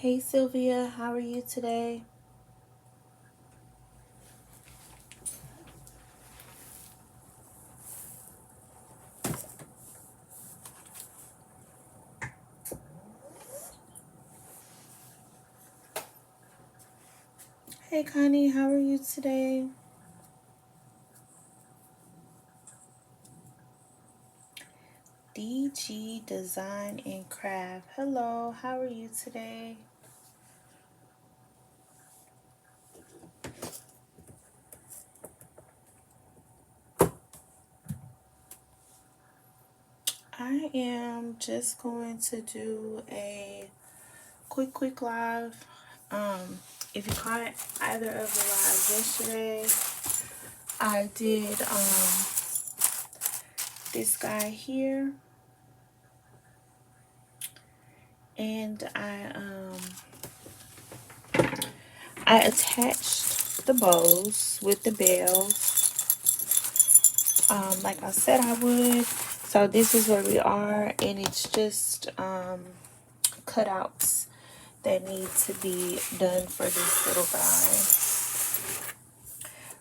Hey Sylvia, how are you today? Hey Connie, how are you today? DG Design and Craft. Hello, how are you today? I am just going to do a quick live. If you caught either of the lives yesterday, I did this guy here, and I attached the bows with the bells, like I said I would. So this is where we are, and it's just cutouts that need to be done for this little guy.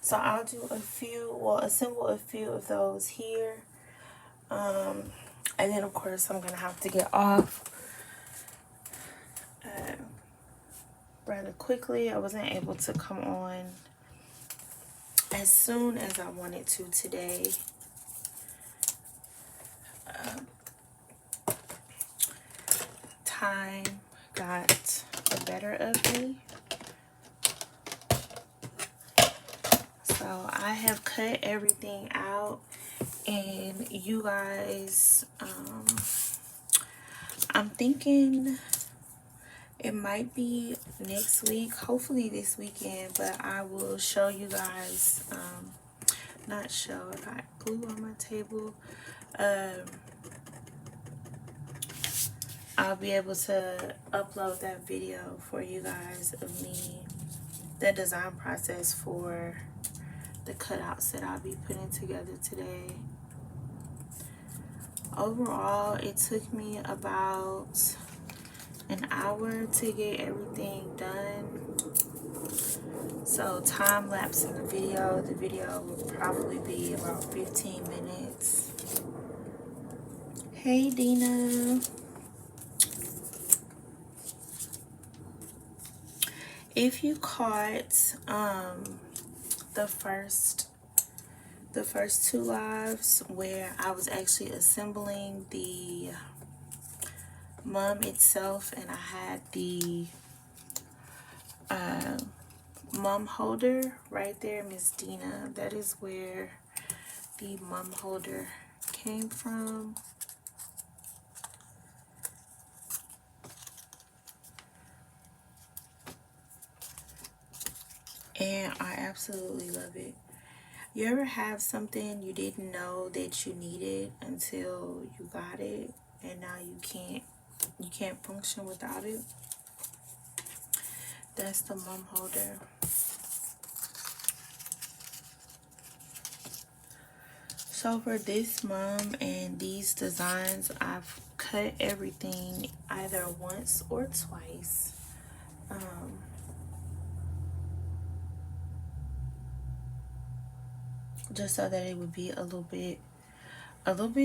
So I'll do a few, well, assemble a few of those here. And then of course I'm gonna have to get off rather quickly. I wasn't able to come on as soon as I wanted to today. Time got the better of me. So I have cut everything out, and you guys, I'm thinking it might be next week, hopefully this weekend, but I will show you guys, not show, I got glue on my table. I'll be able to upload that video for you guys of me, the design process for the cutouts that I'll be putting together today. Overall, it took me about an hour to get everything done. So time lapse in the video will probably be about 15 minutes. Hey Dina. If you caught the first two lives where I was actually assembling the mum itself, and I had the mum holder right there, Miss Dina, that is where the mum holder came from. And I absolutely love it. You ever have something you didn't know that you needed until you got it, and now you can't function without it? That's the mum holder. So for this mum and these designs, I've cut everything either once or twice. Just so that it would be a little bit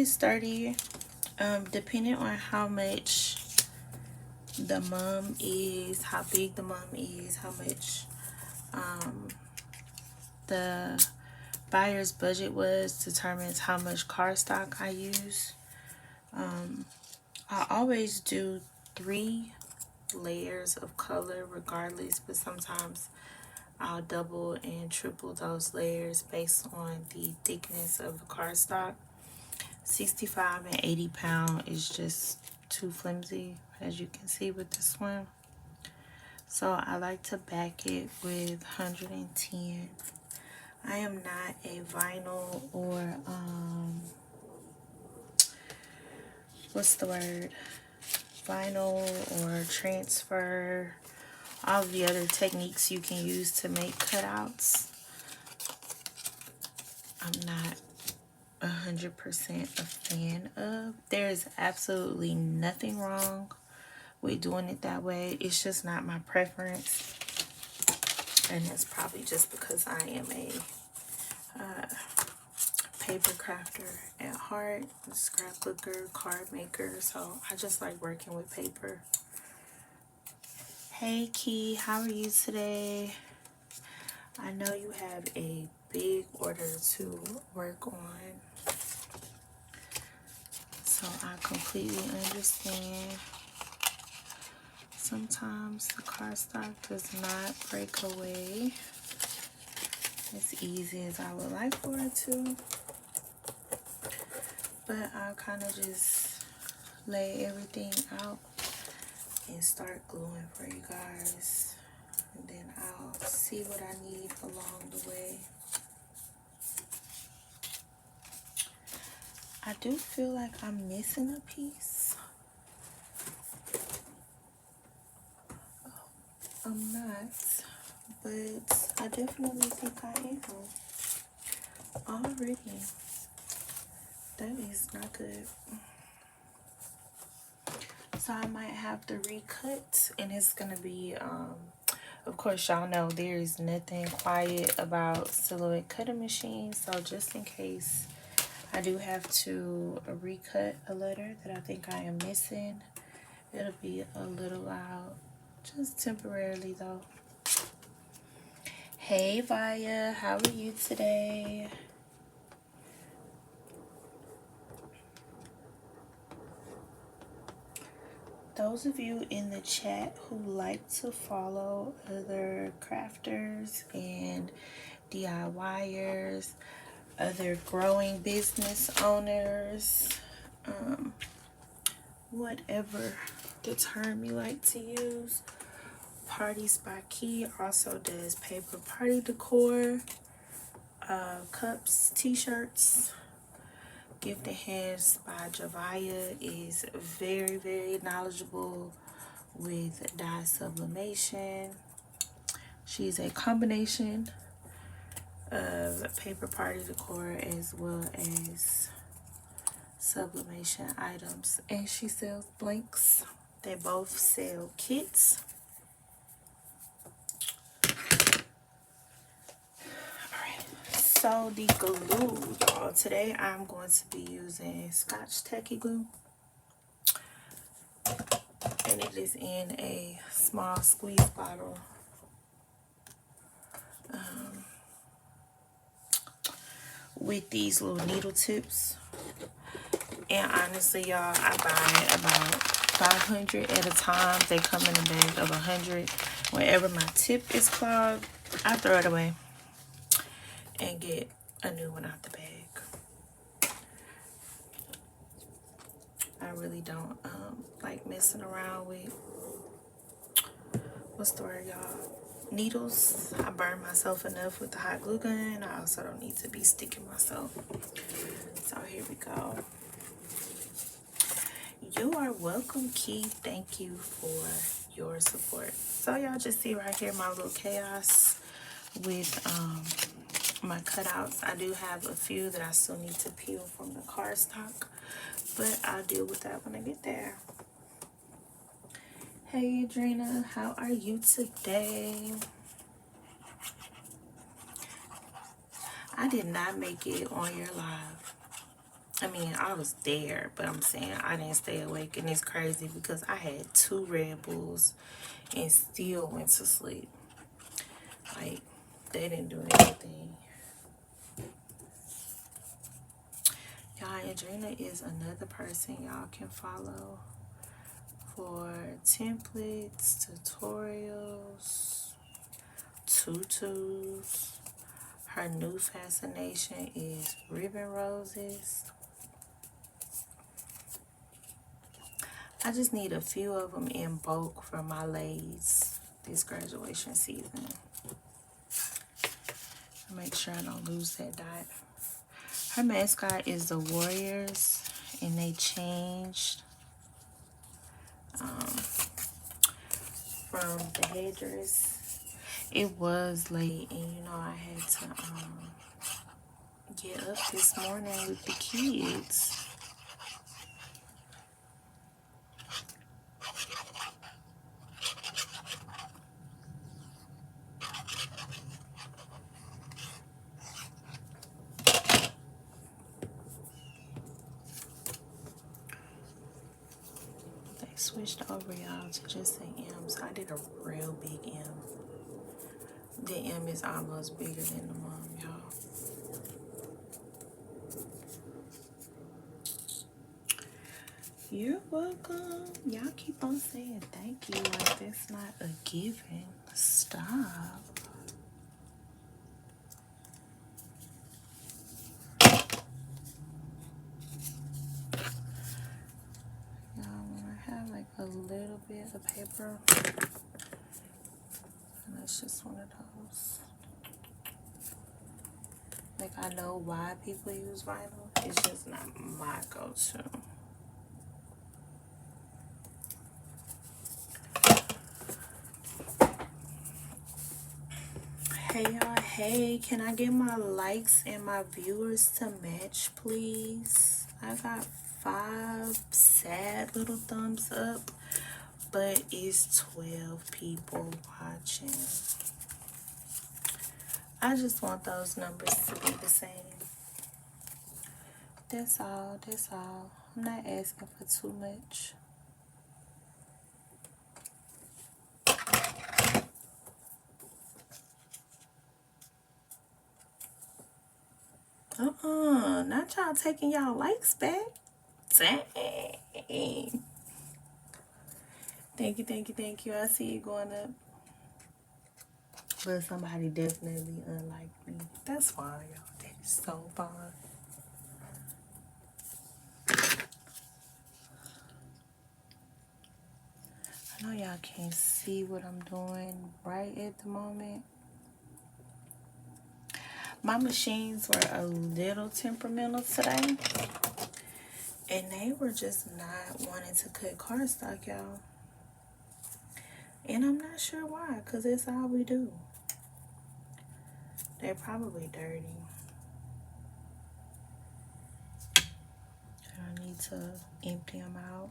sturdier. Depending on how much the mum is, how big the mum is, how much the buyer's budget was, determines how much cardstock I use. I always do 3 layers of color regardless, but sometimes I'll double and triple those layers based on the thickness of the cardstock. 65 and 80 pound is just too flimsy, as you can see with this one. So I like to back it with 110. I am not a vinyl or what's the word? Vinyl or transfer, all the other techniques you can use to make cutouts. I'm not 100% a fan of. There is absolutely nothing wrong with doing it that way. It's just not my preference. And that's probably just because I am a paper crafter at heart, a scrapbooker, card maker. So I just like working with paper. Hey Key, how are you today? I know you have a big order to work on, so I completely understand. Sometimes the cardstock does not break away as easy as I would like for it to, but I'll kind of just lay everything out and start gluing for you guys, and then I'll see what I need along the way. I do feel like I'm missing a piece. I'm not, but I definitely think I am already. That is not good. So I might have to recut, and it's gonna be of course y'all know there is nothing quiet about silhouette cutting machines, so just in case I do have to recut a letter that I think I am missing, it'll be a little loud, just temporarily though. Hey Vaya, how are you today? Those of you in the chat who like to follow other crafters and DIYers, other growing business owners, whatever the term you like to use. Parties by Key also does paper party decor, cups, t-shirts. Gifted Hands by Javaya is very, very knowledgeable with dye sublimation. She's a combination of paper party decor as well as sublimation items, and she sells blanks. They both sell kits. So the glue, y'all, today I'm going to be using Scotch Tacky glue, and it is in a small squeeze bottle. With these little needle tips, and honestly y'all, I buy about 500 at a time. They come in a bag of 100. Whenever my tip is clogged, I throw it away and get a new one out the bag. I really don't like messing around with, what's the word, y'all? Needles. I burn myself enough with the hot glue gun. I also don't need to be sticking myself. So here we go. You are welcome, Key. Thank you for your support. So y'all just see right here my little chaos with my cutouts. I do have a few that I still need to peel from the cardstock, but I'll deal with that when I get there. Hey Adrena, how are you today? I did not make it on your live. I mean, I was there, but I'm saying I didn't stay awake, and it's crazy because I had 2 Red Bulls and still went to sleep. Like, they didn't do anything. Y'all, Adrena is another person y'all can follow for templates, tutorials, tutus. Her new fascination is ribbon roses. I just need a few of them in bulk for my ladies this graduation season. Make sure I don't lose that dot. Her mascot is the Warriors, and they changed from the headdress. It was late, and you know I had to get up this morning with the kids. switched over, y'all, to just an M. So I did a real big M. The M is almost bigger than the mom, y'all. You're welcome. Y'all keep on saying thank you like that's not a given. Stop. Y'all, when I have like a little bit of paper, and it's just one of those. Like, I know why people use vinyl. It's just not my go-to. Hey y'all, hey, can I get my likes and my viewers to match, please? I got 5 sad little thumbs up, but it's 12 people watching. I just want those numbers to be the same. That's all, that's all. I'm not asking for too much. Not y'all taking y'all likes back. Dang. Thank you, thank you, thank you. I see you going up. But somebody definitely unliked me. That's fine, y'all. That is so fine. I know y'all can't see what I'm doing right at the moment. My machines were a little temperamental today. And they were just not wanting to cut cardstock, y'all. And I'm not sure why, because it's all we do. They're probably dirty. I need to empty them out.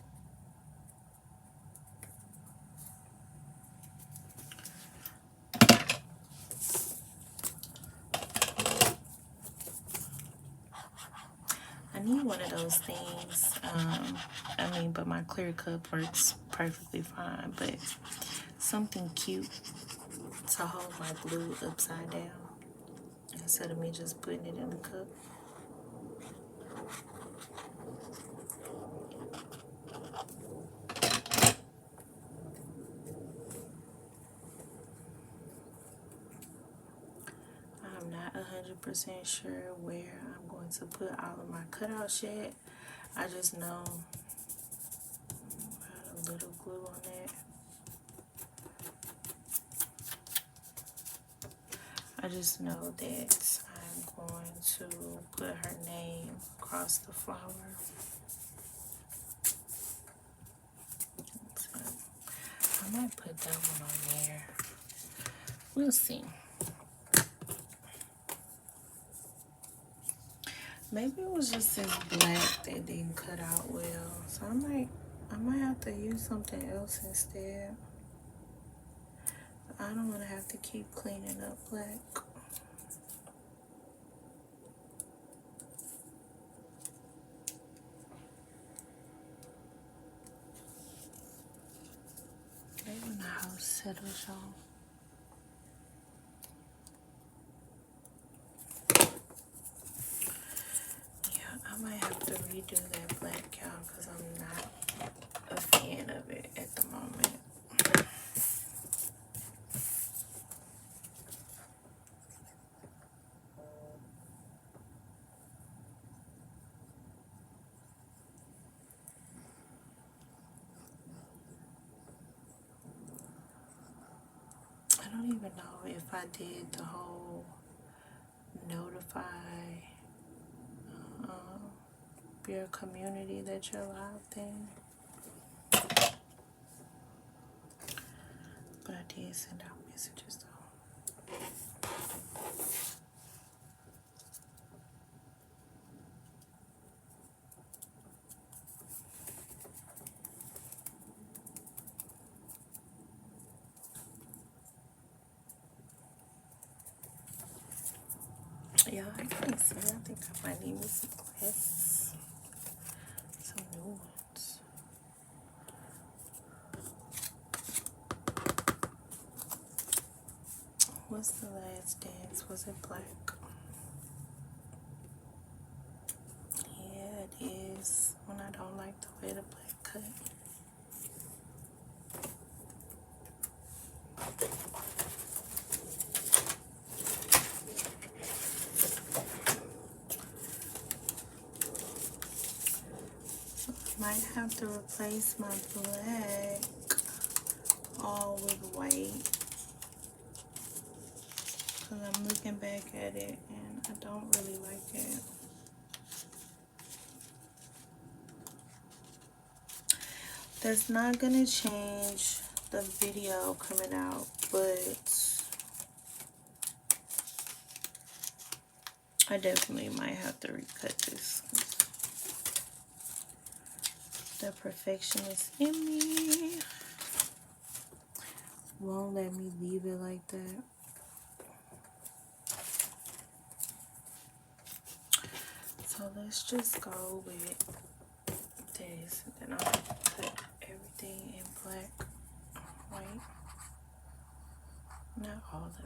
I need one of those things. But my clear cup works perfectly fine. But something cute to hold my glue upside down instead of me just putting it in the cup. I'm not 100% sure where I'm going to put all of my cutouts yet. I just know I had a little glue on that. I just know that I'm going to put her name across the flower. So I might put that one on there. We'll see. Maybe it was just this black that didn't cut out well. So I might have to use something else instead. I don't want to have to keep cleaning up black. Maybe when the house settles, y'all. Yeah, I might have to redo that black, y'all, because I'm not a fan of it at the moment. I don't even know if I did the whole notify your community that you're live thing. But I did send out messages though. Yeah, I can't see. I think I might need me some glasses. Some new ones. What's the last dance? Was it black? Yeah, it is. When I don't like the way the black cut. Might have to replace my black all with white. Because I'm looking back at it and I don't really like it. That's not gonna change the video coming out, but I definitely might have to recut this. The perfectionist in me won't let me leave it like that. So let's just go with this. And then I'll cut everything in black, white. Not all of it.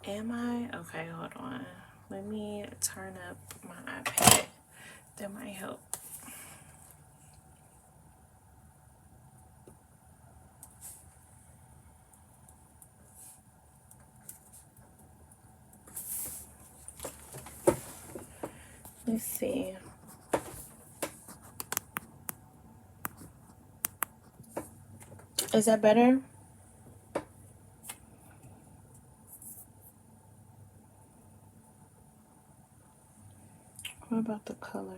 Am I? Okay, hold on. Let me turn up my iPad. That might help. Let's see. Is that better? What about the color?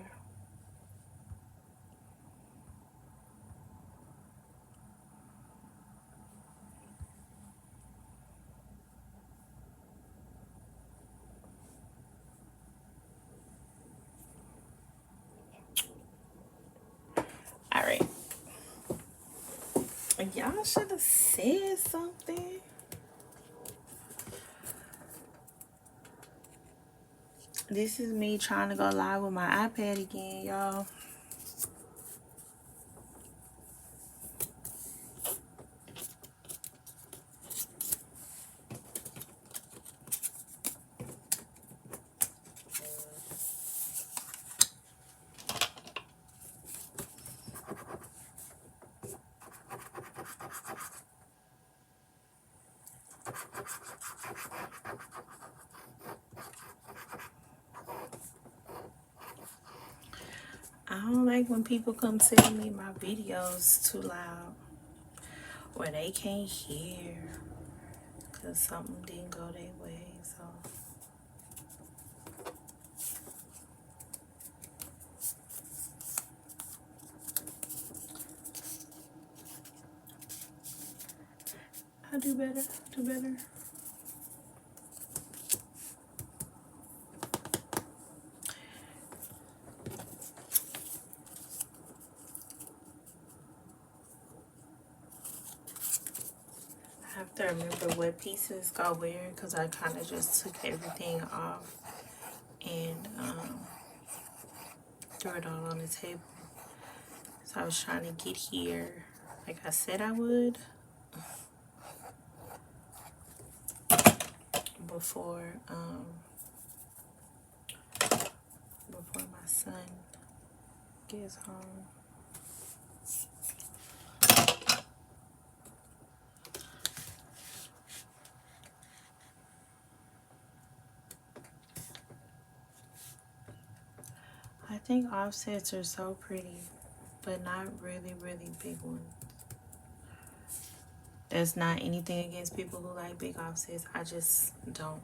All right. Y'all should have said something. This is me trying to go live with my iPad again, y'all. I don't like when people come send me my videos too loud or they can't hear because something didn't go their way. So I do better, do better. I have to remember what pieces go where because I kind of just took everything off and threw it all on the table. So I was trying to get here like I said I would before my son gets home. I think offsets are so pretty, but not really, really big ones. There's not anything against people who like big offsets. I just don't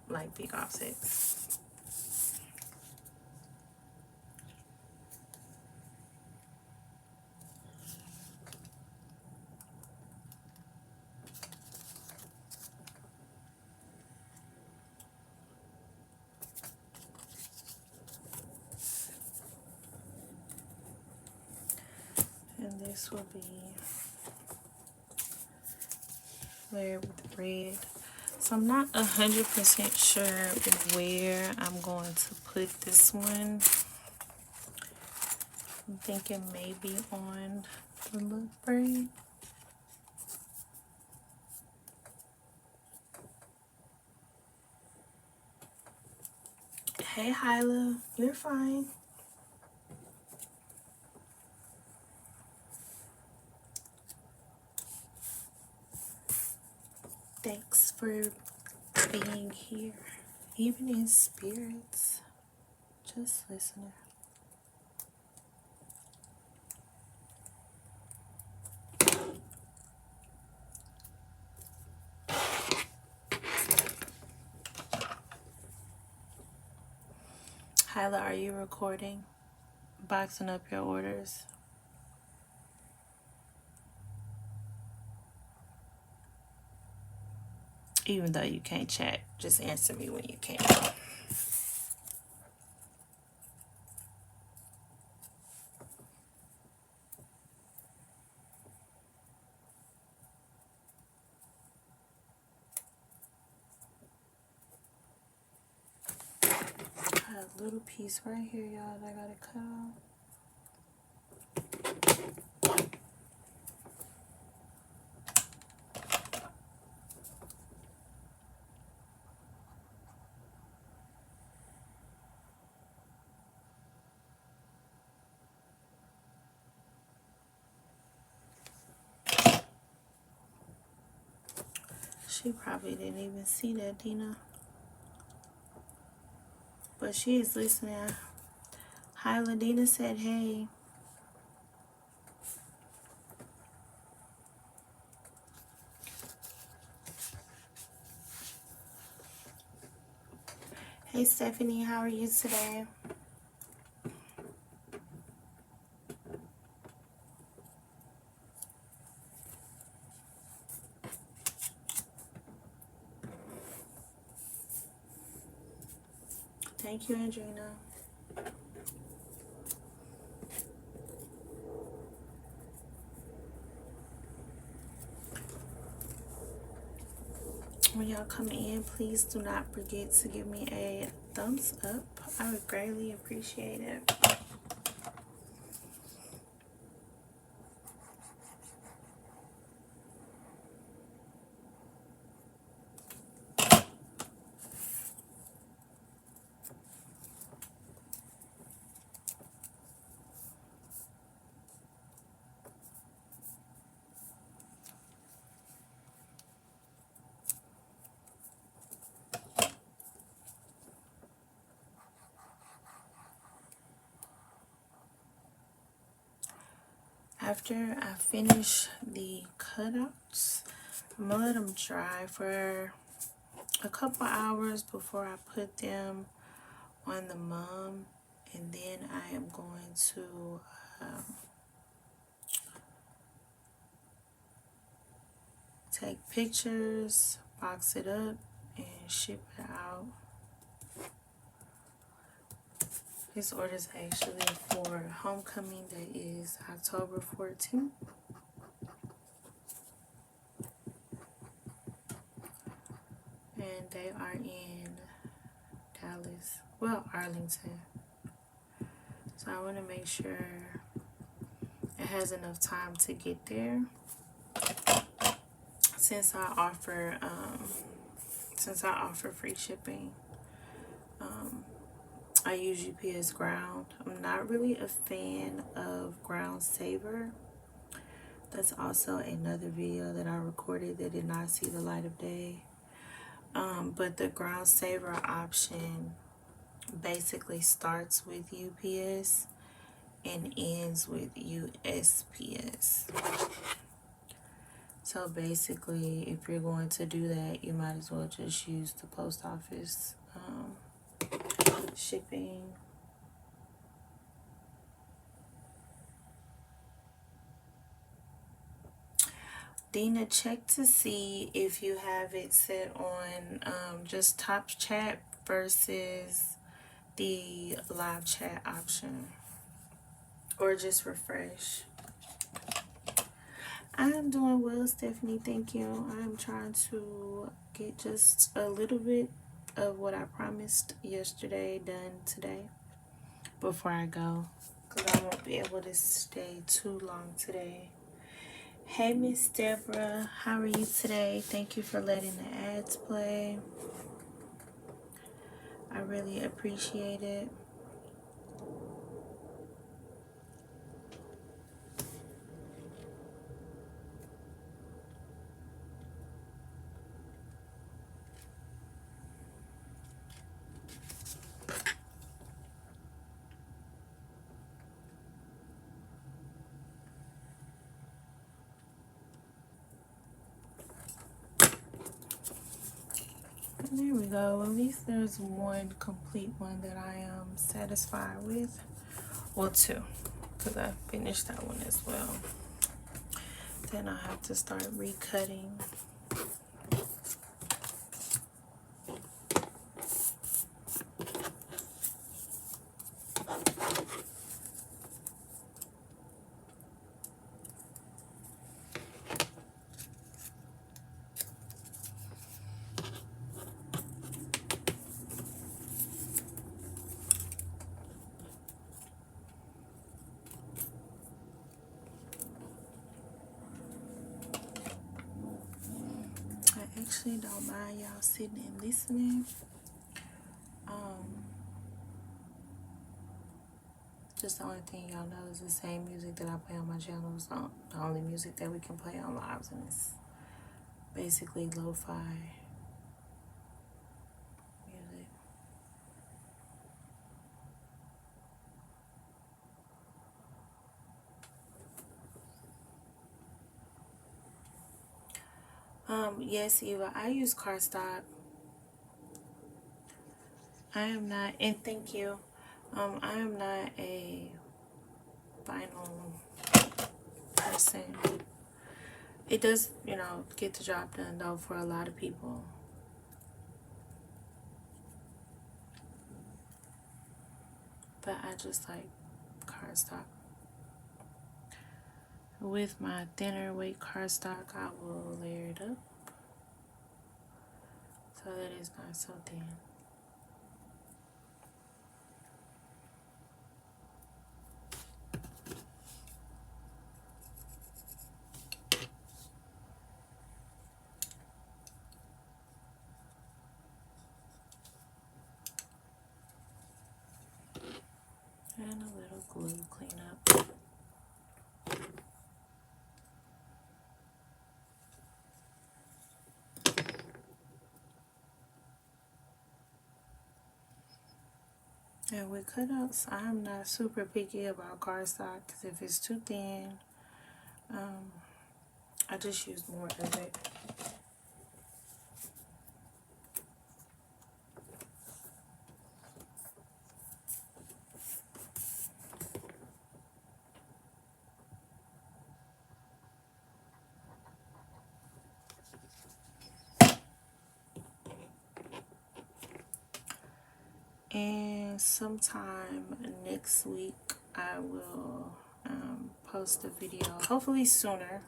like big offsets. And this will be layered with red. So I'm not 100% sure where I'm going to put this one. I'm thinking maybe on the look braid. Hey Hyla, you're fine. Thanks for being here, even in spirits, just listening. Hyla, are you recording? Boxing up your orders? Even though you can't chat, just answer me when you can. I have a little piece right here, y'all, that I gotta cut off. She probably didn't even see that, Dina. But she is listening. Hyla, Dina said, hey. Hey, Stephanie, how are you today? Thank you, Andrina. When y'all come in, please do not forget to give me a thumbs up. I would greatly appreciate it. After I finish the cutouts, I'm gonna let them dry for a couple hours before I put them on the mum, and then I am going to take pictures, box it up, and ship it out. This order is actually for homecoming, that is October 14th. And they are in Dallas, well, Arlington. So I want to make sure it has enough time to get there. Since I offer free shipping, I use UPS Ground. I'm not really a fan of Ground Saver. That's also another video that I recorded that did not see the light of day. But the Ground Saver option basically starts with UPS and ends with USPS. So basically, if you're going to do that, you might as well just use the post office shipping. Dina, check to see if you have it set on just top chat versus the live chat option, or just refresh. I'm doing well, Stephanie. Thank you. I'm trying to get just a little bit of what I promised yesterday done today before I go, because I won't be able to stay too long today. Hey, Miss Deborah, how are you today? Thank you for letting the ads play. I really appreciate it. There we go. At least there's one complete one that I am satisfied with. Well, two, because I finished that one as well. Then I have to start recutting. I actually don't mind y'all sitting and listening. Just the only thing y'all know is the same music that I play on my channel is the only music that we can play on lives, and it's basically lo-fi music. Yes, Eva, I use cardstock. I am not, and thank you. I am not a vinyl person. It does, get the job done though for a lot of people. But I just like cardstock. With my thinner weight cardstock, I will layer it up so that it's not so thin. And a little glue cleanup. And with cutouts, I'm not super picky about cardstock, because if it's too thin, I just use more of it. And sometime next week, I will post a video, hopefully sooner,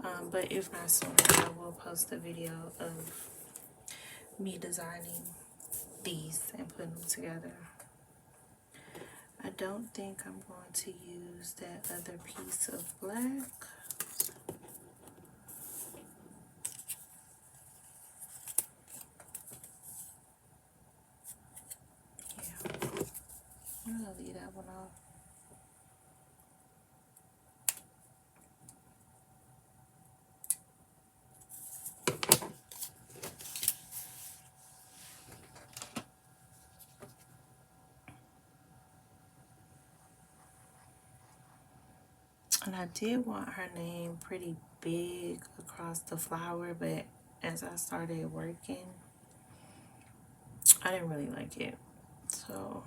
but if not sooner, I will post a video of me designing these and putting them together. I don't think I'm going to use that other piece of black. Yeah, I'm gonna leave that one off. And I did want her name pretty big across the flower, but as I started working, I didn't really like it. So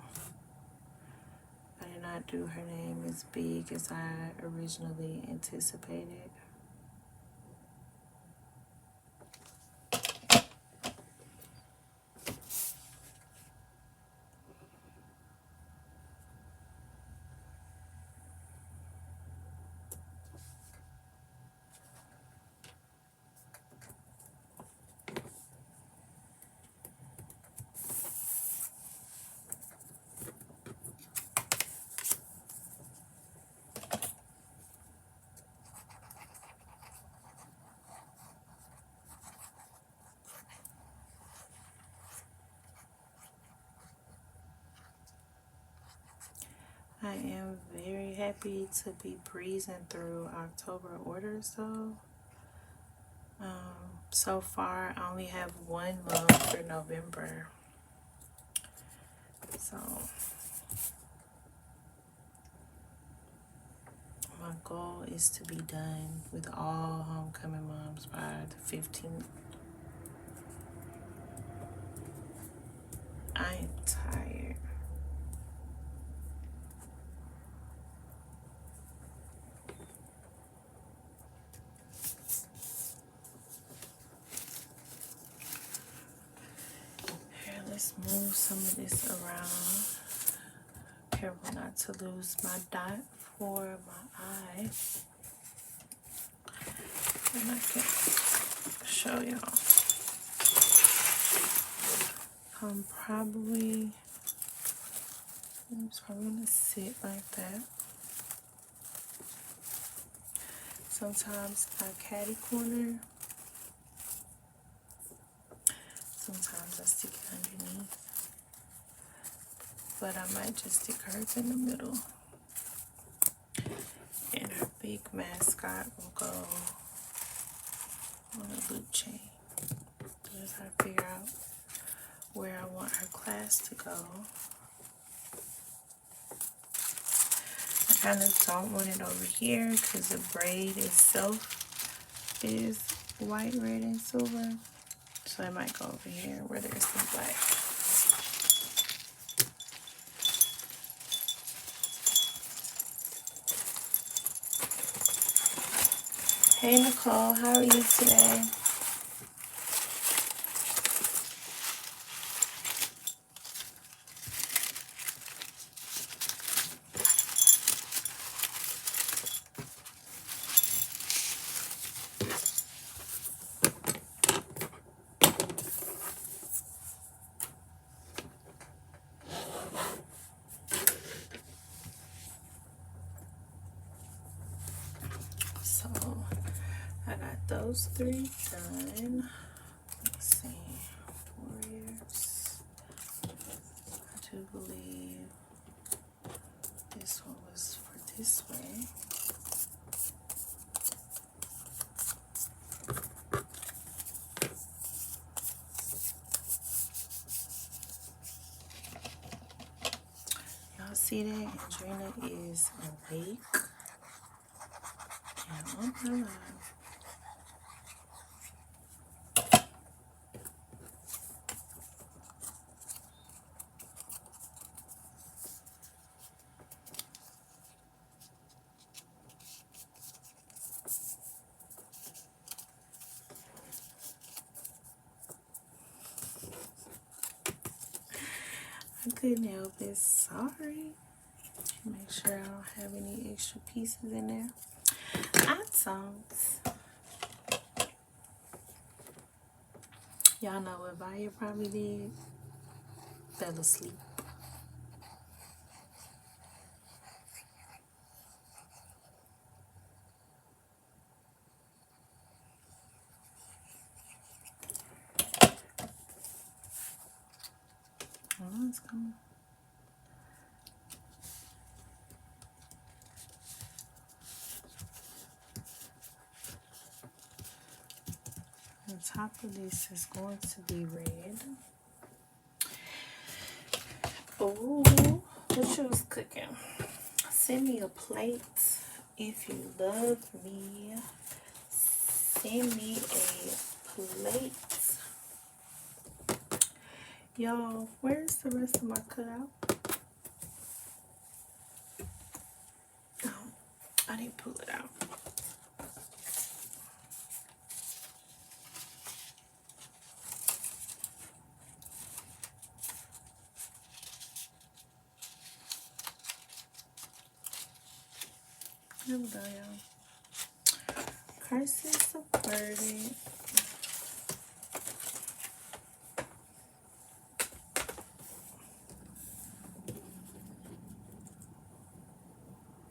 I did not do her name as big as I originally anticipated. I am very happy to be breezing through October orders though. So far I only have 1 month for November. So my goal is to be done with all homecoming moms by the 15th. I am tired. Here, let's move some of this around. Careful not to lose my dot for my eye. And I can show y'all. I'm probably gonna sit like that. Sometimes I catty corner. Sometimes I stick it underneath. But I might just stick hers in the middle. And her big mascot will go on a loop chain. As I figure out where I want her class to go. I kind of don't want it over here because the braid itself is white, red, and silver. So I might go over here where there's some black. Hey Nicole, how are you today? So I got those 3 done. Let's see. Warriors. I do believe this one was for this way. Y'all see that? Andrina is awake and on her live. I couldn't help it. Sorry. Make sure I don't have any extra pieces in there. I don't. Y'all know what Vaya probably did? Fell asleep. Oh, it's coming. The top of this is going to be red. Oh, what you was cooking? Send me a plate if you love me. Send me a plate. Y'all, where's the rest of my cutout? Oh, I didn't pull it out. Here we go, y'all. Crisis subverted.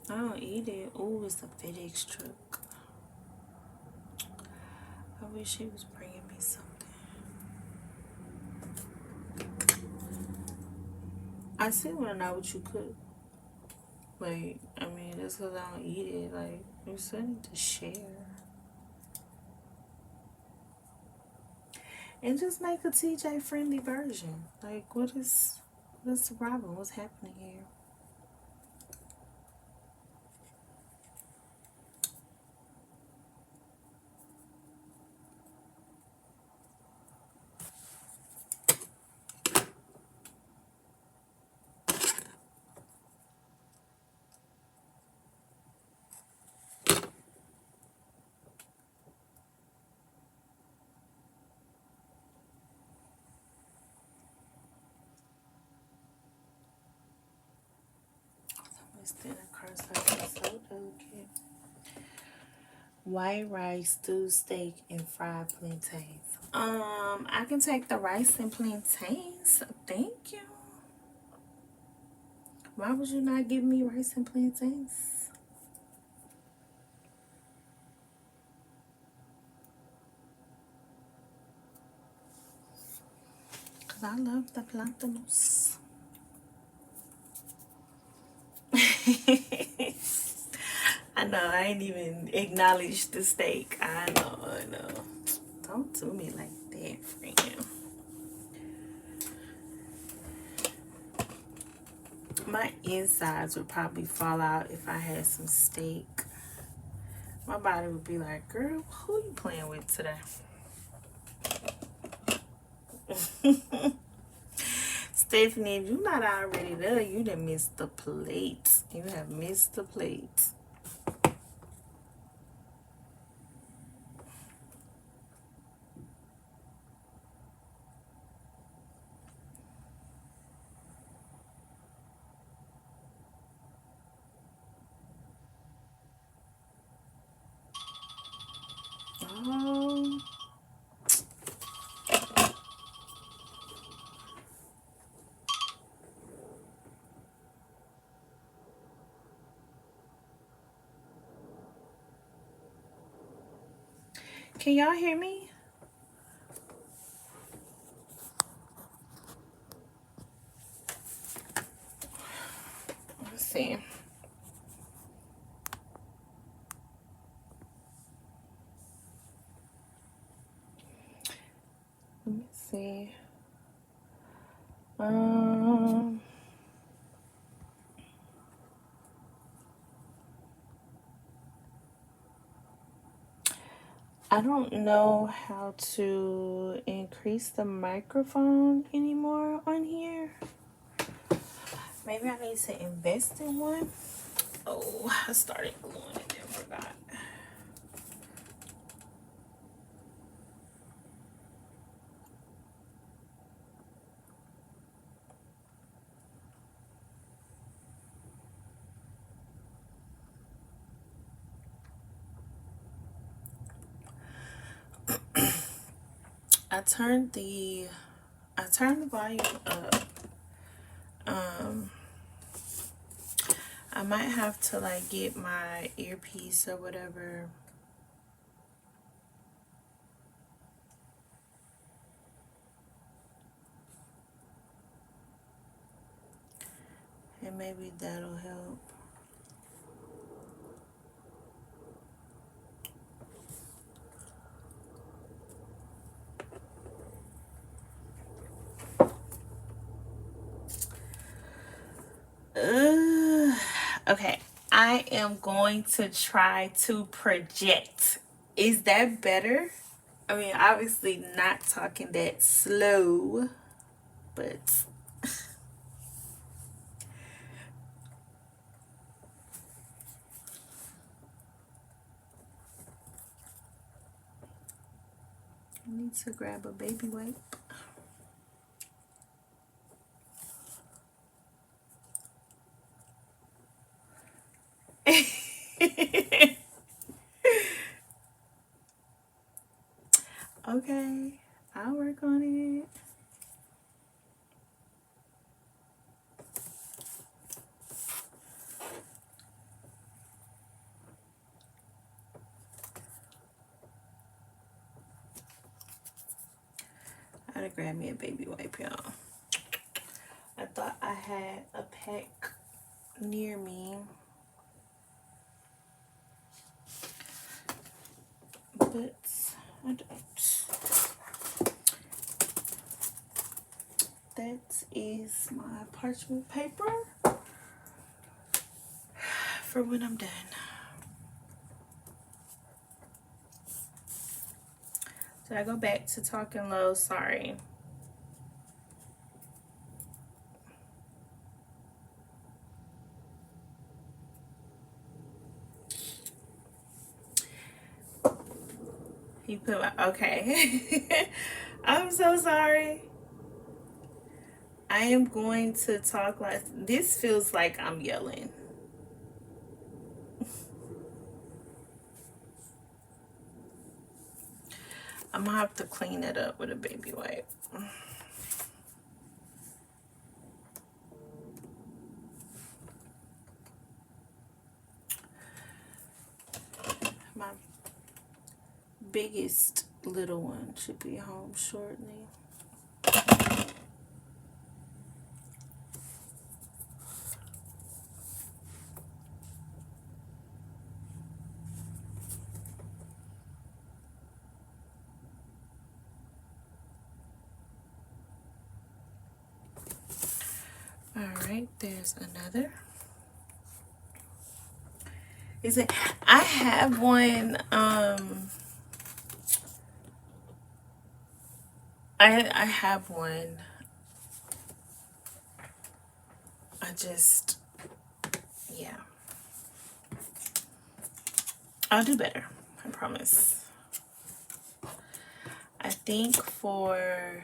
I don't eat it. Oh, it's a FedEx truck. I wish he was bringing me something. I still want to know what you cook. Wait, I mean, that's because I don't eat it. Like, you still need to share. And just make a TJ friendly version. Like, what's the problem? What's happening here? It's thin across like it's so delicate. White rice, stewed steak, and fried plantains. I can take the rice and plantains. Thank you. Why would you not give me rice and plantains? Because I love the plantains. I know, I ain't even acknowledged the steak. I know. Don't do me like that, friend. My insides would probably fall out if I had some steak. My body would be like, girl, who you playing with today? Stephanie, if you're not already there, you done missed the plate. You have missed the plate. Oh. Can y'all hear me? Let's see. Let me see. I don't know how to increase the microphone anymore on here. Maybe I need to invest in one. Oh, I started gluing it and forgot. I turned the volume up. I might have to like get my earpiece or whatever. And maybe that'll help. Okay, I am going to try to project. Is that better? I mean, obviously not talking that slow, but I need to grab a baby wipe. Okay, I'll work on it. I gotta grab me a baby wipe, y'all. I thought I had a pack near me. But I don't. That is my parchment paper for when I'm done. Did I go back to talking low? Sorry. You put my, okay. I'm so sorry. I am going to talk like this. Feels like I'm yelling. I'm gonna have to clean it up with a baby wipe. My biggest little one should be home shortly. All right, there's another. Is it? I have one. I have one. I just, yeah. I'll do better. I promise. I think for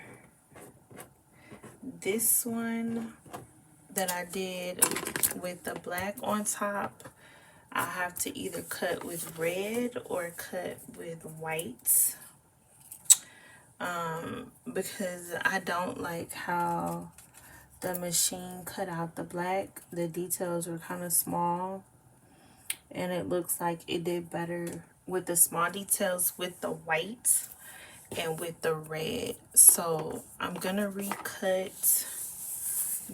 this one that I did with the black on top, I have to either cut with red or cut with white, because I don't like how the machine cut out the black. The details were kind of small, and it looks like it did better with the small details with the white and with the red. So I'm gonna recut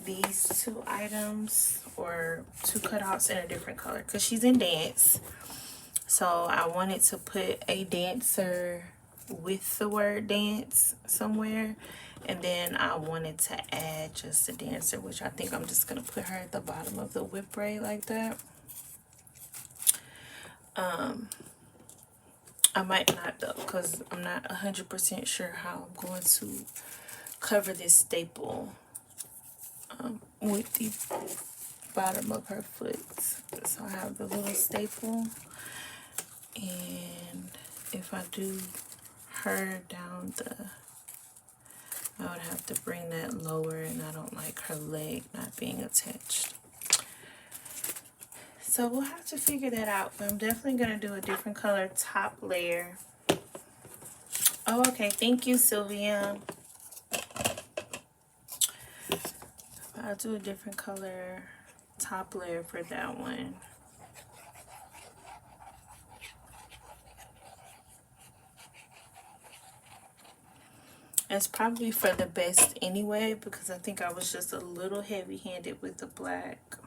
these two items, or two cutouts, in a different color because she's in dance. So I wanted to put a dancer with the word dance somewhere, and then I wanted to add just a dancer, which I think I'm just gonna put her at the bottom of the whip braid like that. I might not though, because I'm not 100% sure how I'm going to cover this staple with the bottom of her foot. So I have the little staple, and if I do her down the, I would have to bring that lower, and I don't like her leg not being attached. So we'll have to figure that out, but I'm definitely going to do a different color top layer. Oh, okay. Thank you, Sylvia. I'll do a different color top layer for that one. It's probably for the best anyway, because I think I was just a little heavy-handed with the black,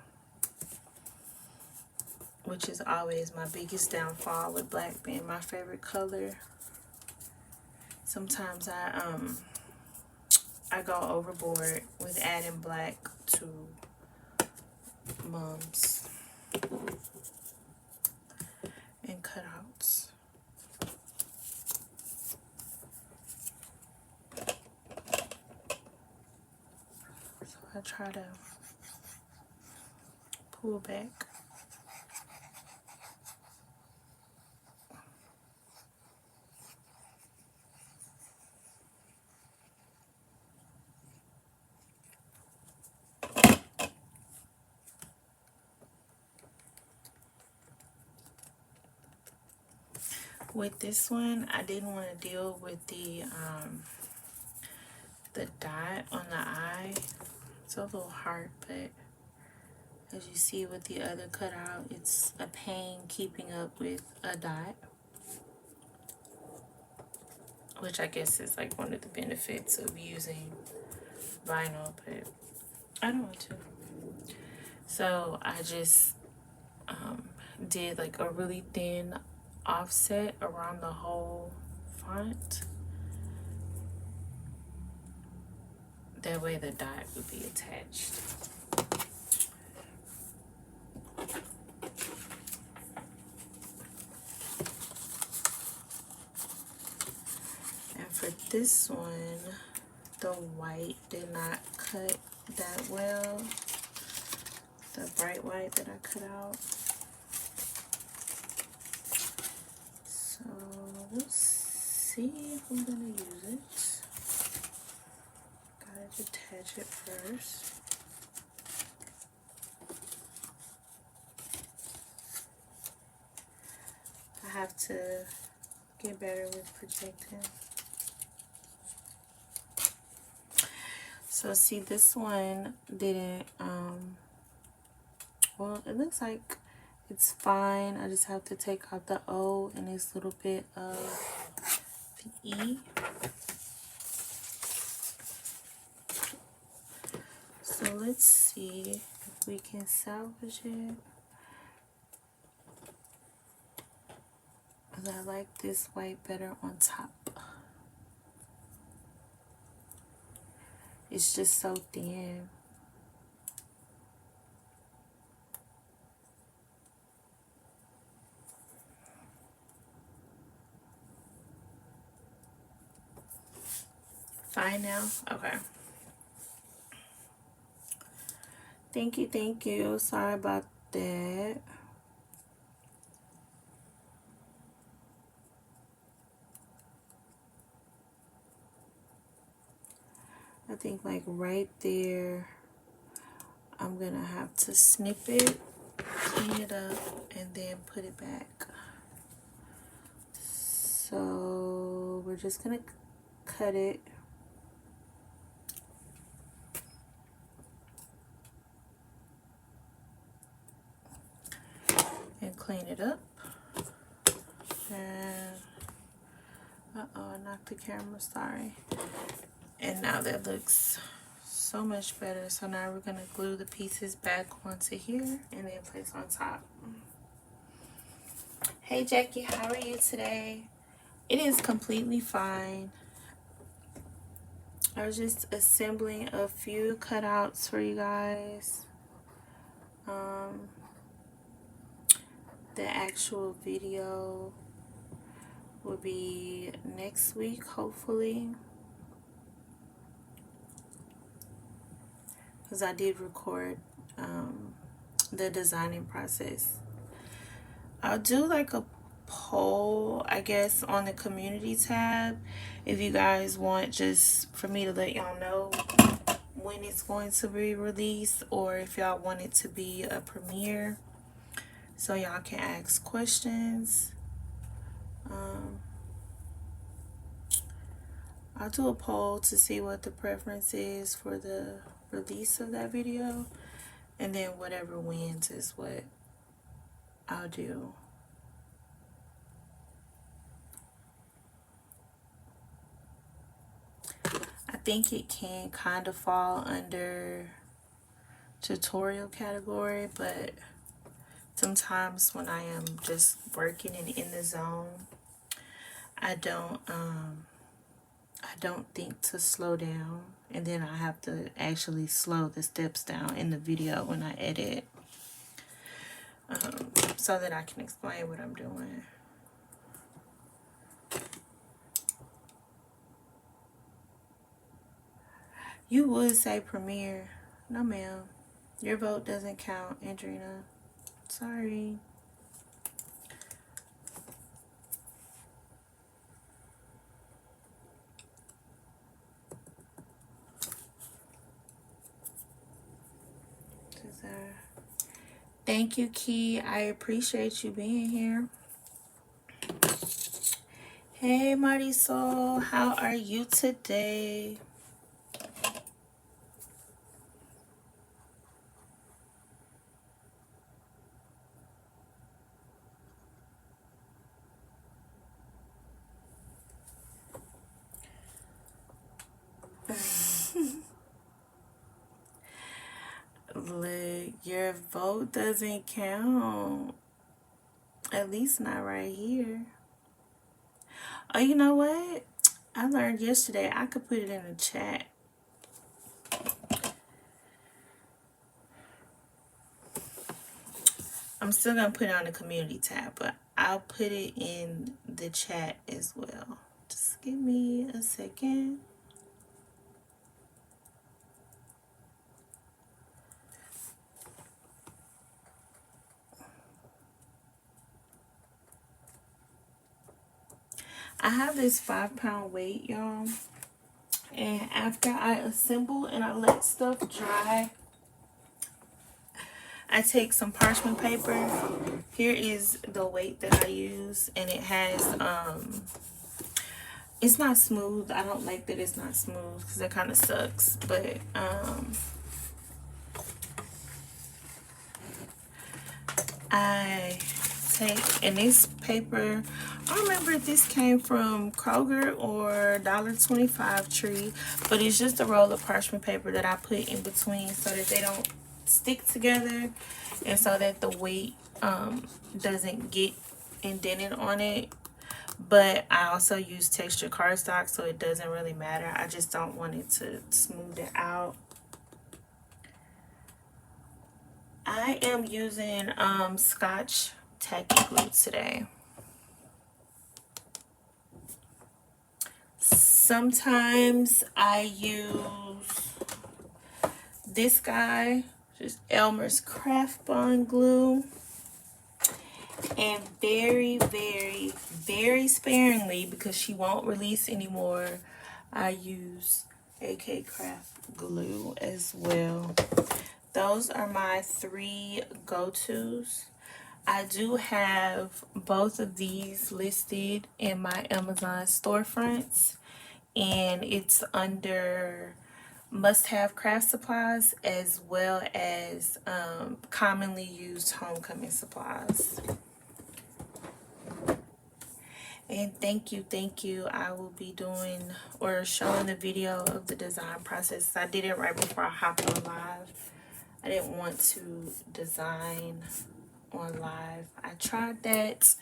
which is always my biggest downfall with black being my favorite color. Sometimes I go overboard with adding black to mums and cutouts. So I try to pull back. With this one, I didn't want to deal with the dot on the eye. It's a little hard, but as you see with the other cutout, it's a pain keeping up with a dot, which I guess is like one of the benefits of using vinyl, but I don't want to. So I just did like a really thin offset around the whole font. That way the dot would be attached. And for this one, the white did not cut that well. The bright white that I cut out. So let's see if I'm gonna use it. Gotta detach it first. I have to get better with projecting. So see, this one didn't, well, it looks like it's fine. I just have to take out the O and this little bit of the E. So let's see if we can salvage it. I like this white better on top. It's just so thin. Fine now? Okay. Thank you, thank you. Sorry about that. I think like right there, I'm gonna have to snip it, clean it up, and then put it back. So we're just gonna cut it. And clean it up. And uh-oh, I knocked the camera, sorry. And now that looks so much better. So now we're gonna glue the pieces back onto here and then place on top. Hey Jackie, how are you today? It is completely fine. I was just assembling a few cutouts for you guys. The actual video will be next week, hopefully. Because I did record the designing process. I'll do like a poll, I guess, on the community tab if you guys want, just for me to let y'all know when it's going to be released, or if y'all want it to be a premiere so y'all can ask questions. I'll do a poll to see what the preference is for the release of that video, and then whatever wins is what I'll do. I think it can kind of fall under tutorial category, but sometimes when I am just working and in the zone, I don't think to slow down, and then I have to actually slow the steps down in the video when I edit, so that I can explain what I'm doing. You would say premiere. No ma'am, your vote doesn't count, Andrina. Sorry. Thank you, Key. I appreciate you being here. Hey, Marisol, how are you today? Look, Your vote doesn't count. At least not right here. Oh, you know what? I learned yesterday I could put it in the chat. I'm still going to put it on the community tab, but I'll put it in the chat as well. Just give me a second. I have this 5-pound weight, y'all. And after I assemble and I let stuff dry, I take some parchment paper. Here is the weight that I use, and it has it's not smooth. I don't like that it's not smooth because it kind of sucks, but I take, and this paper, I don't remember if this came from Kroger or $1.25 Tree, but it's just a roll of parchment paper that I put in between so that they don't stick together, and so that the weight doesn't get indented on it. But I also use textured cardstock, so it doesn't really matter. I just don't want it to smooth it out. I am using Scotch tacky glue today. Sometimes I use this guy, just Elmer's Craft Bond glue. And very, very, very sparingly, because she won't release anymore, I use AK Craft glue as well. Those are my 3 go-tos. I do have both of these listed in my Amazon storefronts, and it's under must-have craft supplies as well as commonly used homecoming supplies. And thank you. I will be doing or showing the video of the design process. I did it right before I hopped on live. I didn't want to design on live. I tried that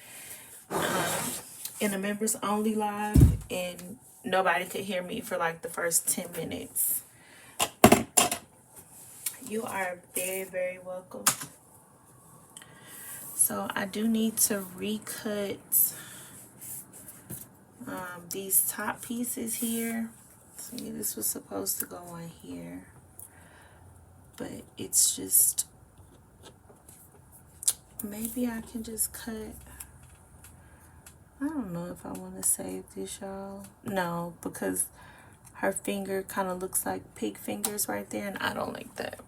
in a members only live, and nobody could hear me for like the first 10 minutes. You are very, very welcome. So I do need to recut these top pieces here. See, this was supposed to go on here, but it's just, maybe I can just cut. I don't know if I want to save this, y'all. No, because her finger kind of looks like pig fingers right there, and I don't like that.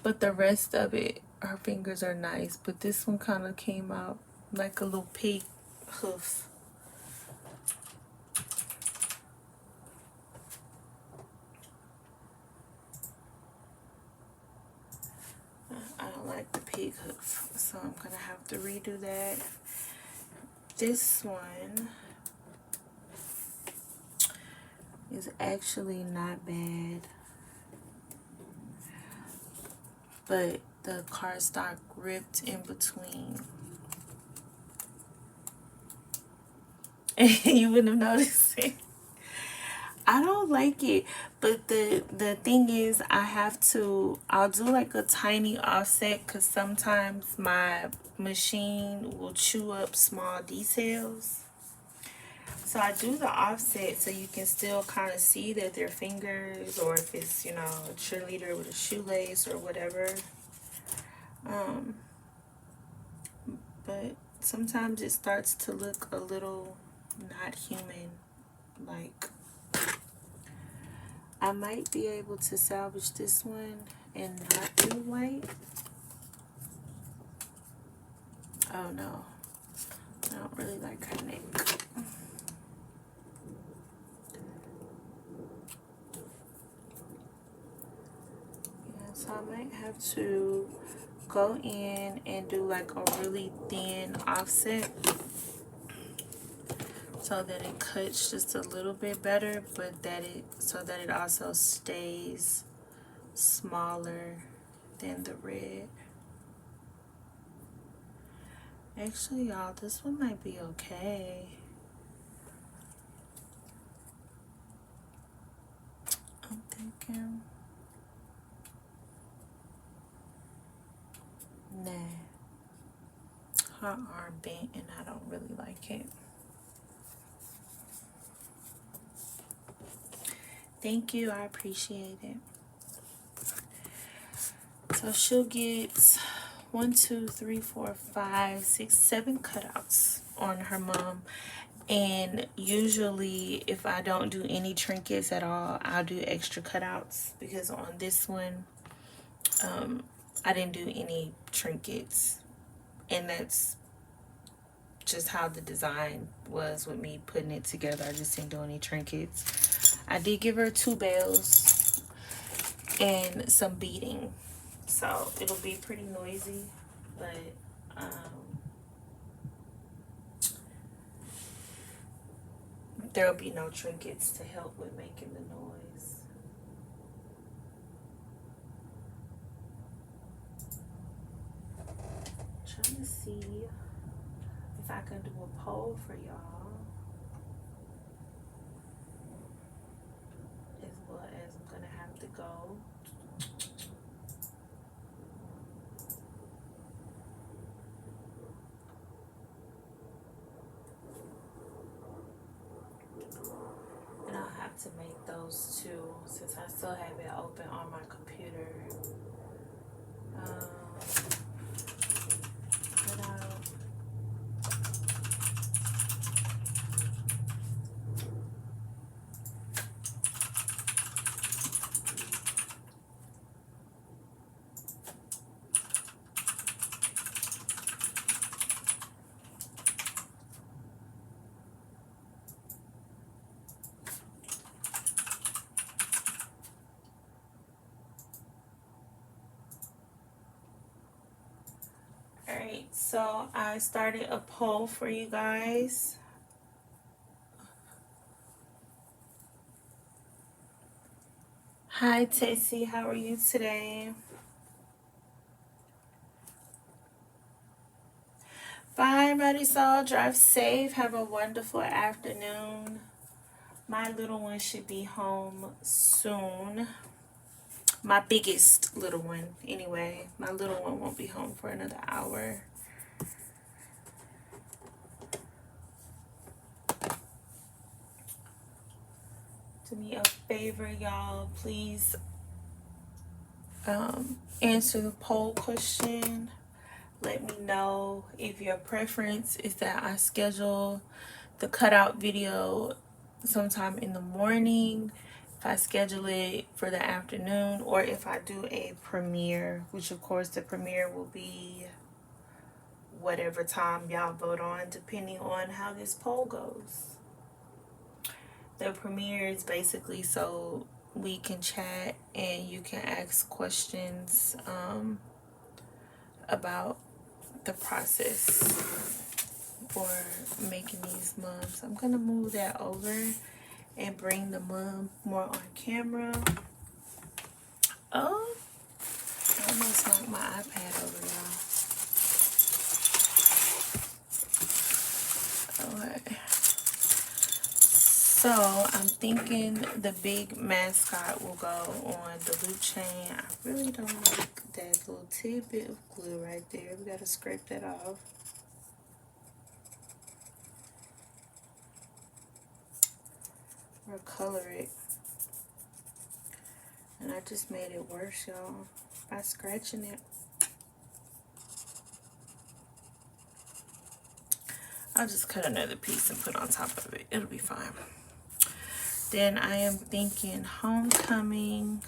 But the rest of it, her fingers are nice, but this one kind of came out like a little pig hoof. I don't like the pig hoof, so I'm gonna have to redo that. This one is actually not bad, but the cardstock ripped in between. You wouldn't have noticed it. I don't like it, but the thing is, I'll do like a tiny offset, because sometimes my machine will chew up small details. So I do the offset so you can still kind of see that they're fingers, or if it's, you know, a cheerleader with a shoelace or whatever. But sometimes it starts to look a little not human. Like, I might be able to salvage this one and not do white. Oh no, I don't really like her neck. Yeah, so I might have to go in and do like a really thin offset so that it cuts just a little bit better, but so that it also stays smaller than the red. Actually, y'all, this one might be okay. I'm thinking, nah, her arm bent and I don't really like it. Thank you, I appreciate it. So she'll get 1, 2, 3, 4, 5, 6, 7 cutouts on her mom. And usually if I don't do any trinkets at all, I'll do extra cutouts, because on this one I didn't do any trinkets, and that's just how the design was with me putting it together. I just didn't do any trinkets. I did give her 2 bells and some beading, so it'll be pretty noisy, but there'll be no trinkets to help with making the noise. I'm trying to see if I can do a poll for y'all, as well as I'm gonna have to go. And I'll have to make those too, since I still have it open on my computer. Alright, so I started a poll for you guys. Hi Tessie, how are you today? Bye Marisol, drive safe, have a wonderful afternoon. My little one should be home soon. My biggest little one, anyway. My little one won't be home for another hour. Do me a favor, y'all. Please answer the poll question. Let me know if your preference is that I schedule the cutout video sometime in the morning, if I schedule it for the afternoon, or if I do a premiere, which of course the premiere will be whatever time y'all vote on, depending on how this poll goes. The premiere is basically so we can chat and you can ask questions about the process for making these mums. I'm gonna move that over and bring the mum more on camera. Oh, I almost knocked my iPad over, y'all. Okay. So I'm thinking the big mascot will go on the loop chain. I really don't like that little tidbit of glue right there. We gotta scrape that off. Or color it. And I just made it worse, y'all, by scratching it. I'll just cut another piece and put on top of it. It'll be fine. Then I am thinking homecoming.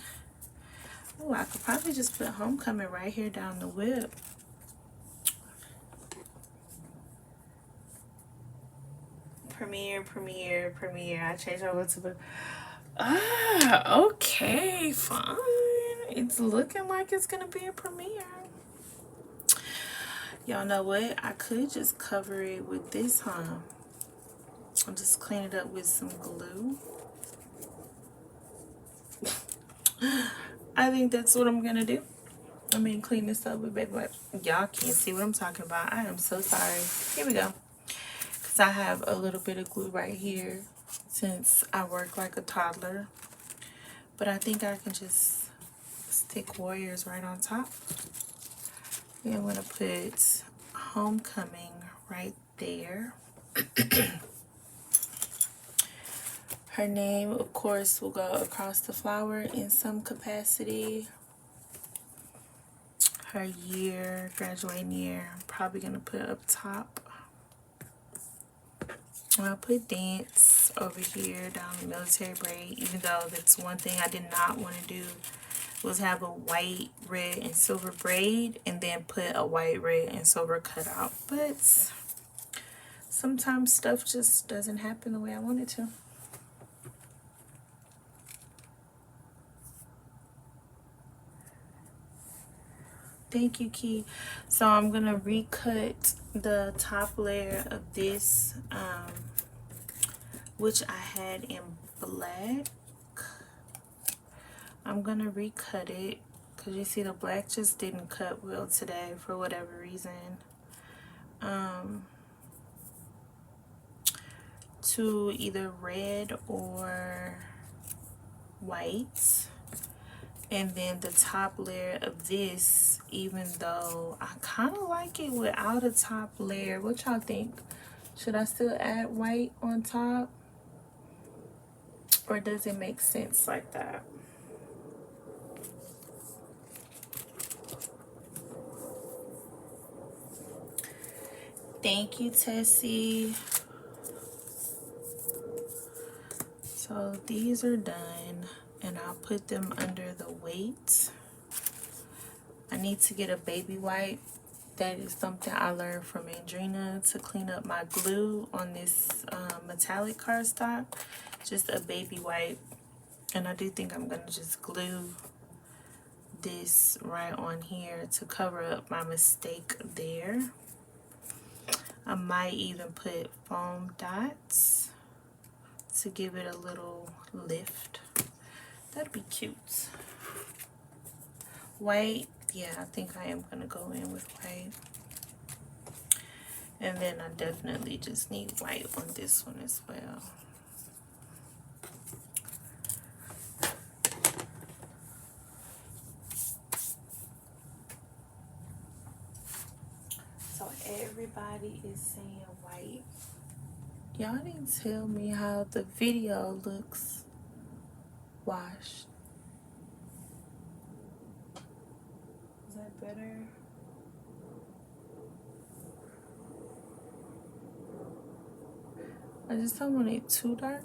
Oh, I could probably just put homecoming right here down the whip. Premiere, premiere, premiere. I changed over to the... Ah, okay, fine. It's looking like it's gonna be a premiere. Y'all know what? I could just cover it with this, huh? I'll just clean it up with some glue. I think that's what I'm gonna do. clean this up with baby wipes. Y'all can't see what I'm talking about. I am so sorry. Here we go. Because I have a little bit of glue right here since I work like a toddler. But I think I can just stick Warriors right on top. And I'm going to put Homecoming right there. Her name, of course, will go across the flower in some capacity. Her year, graduating year, I'm probably going to put up top. I'll put dance over here down the military braid, even though that's one thing I did not want to do, was have a white, red, and silver braid and then put a white, red, and silver cutout. But sometimes stuff just doesn't happen the way I want it to. Thank you, Key. So I'm going to recut the top layer of this, which I had in black. I'm going to recut it because you see the black just didn't cut well today for whatever reason. To either red or white. And then the top layer of this, even though I kind of like it without a top layer. What y'all think? Should I still add white on top? Or does it make sense like that? Thank you, Tessie. So these are done, and I'll put them under the weight. I need to get a baby wipe. That is something I learned from Andrina to clean up my glue on this metallic cardstock. Just a baby wipe. And I do think I'm going to just glue this right on here to cover up my mistake there. I might even put foam dots to give it a little lift. That'd be cute. White, yeah, I think I am gonna go in with white. And then I definitely just need white on this one as well. So everybody is saying white. Y'all didn't tell me how the video looks washed. Is that better? I just don't want it too dark.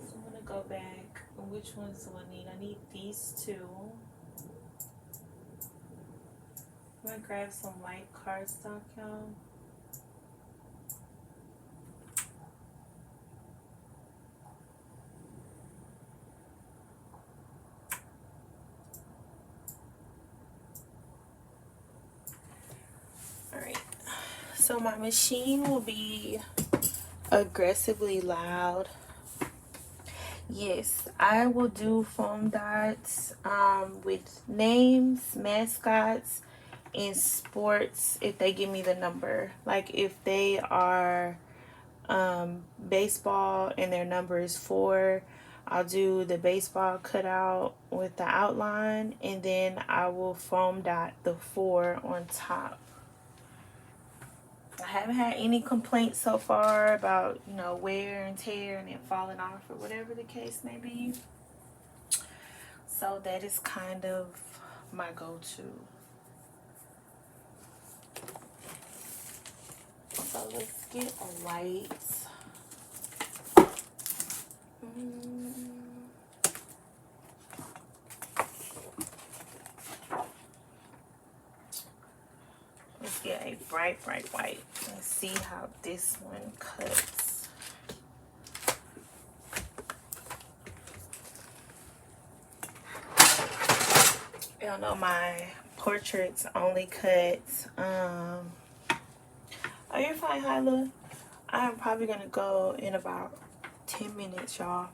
So I'm gonna go back. Which ones do I need? I need these two. I'm gonna grab some white cardstock, y'all. Alright, so my machine will be aggressively loud. Yes, I will do foam dots with names, mascots, and sports if they give me the number. Like if they are baseball and their number is 4, I'll do the baseball cutout with the outline, and then I will foam dot the 4 on top. I haven't had any complaints so far about, you know, wear and tear and it falling off or whatever the case may be. So that is kind of my go-to. So let's get a white. Let's get a bright white. Let's see how this one cuts. Y'all know my portraits only cut. Oh, you're fine, Hyla. I'm probably gonna go in about 10 minutes, y'all.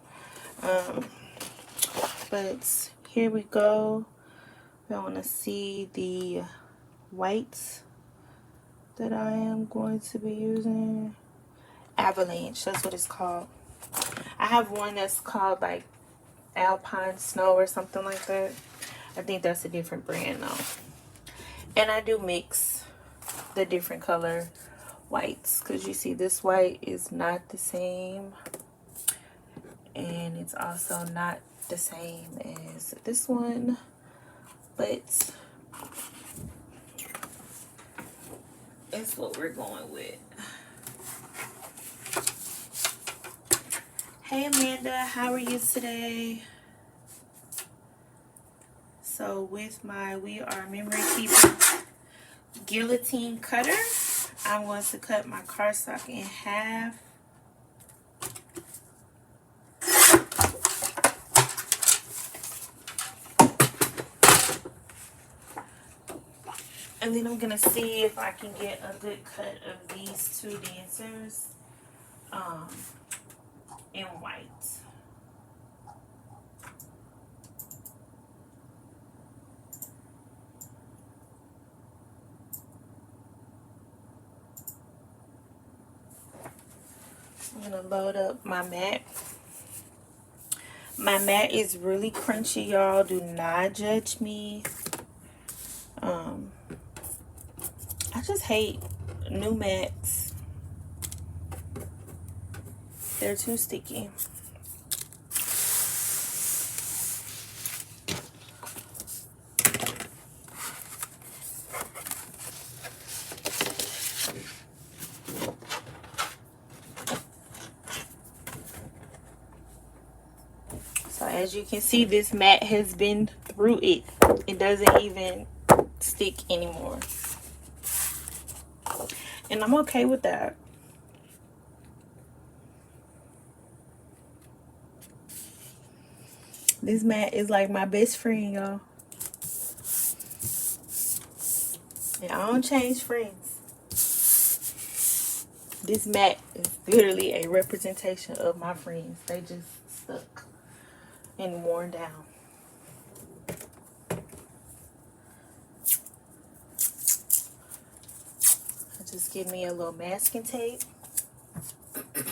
But here we go. I want to see the whites that I am going to be using. Avalanche, that's what it's called. I have one that's called like Alpine Snow or something like that. I think that's a different brand though. And I do mix the different color whites, because you see this white is not the same, and it's also not the same as this one, but it's what we're going with. Hey Amanda, how are you today? So with my We Are Memory Keeper guillotine cutter, I'm going to cut my cardstock in half. And then I'm going to see if I can get a good cut of these two dancers in white. I'm going to load up my mat. My mat is really crunchy, y'all. Do not judge me. I just hate new mats. They're too sticky. So as you can see, this mat has been through it. It doesn't even stick anymore. And I'm okay with that. This mat is like my best friend, y'all. And I don't change friends. This mat is literally a representation of my friends. They just stuck and worn down. I just give me a little masking tape. And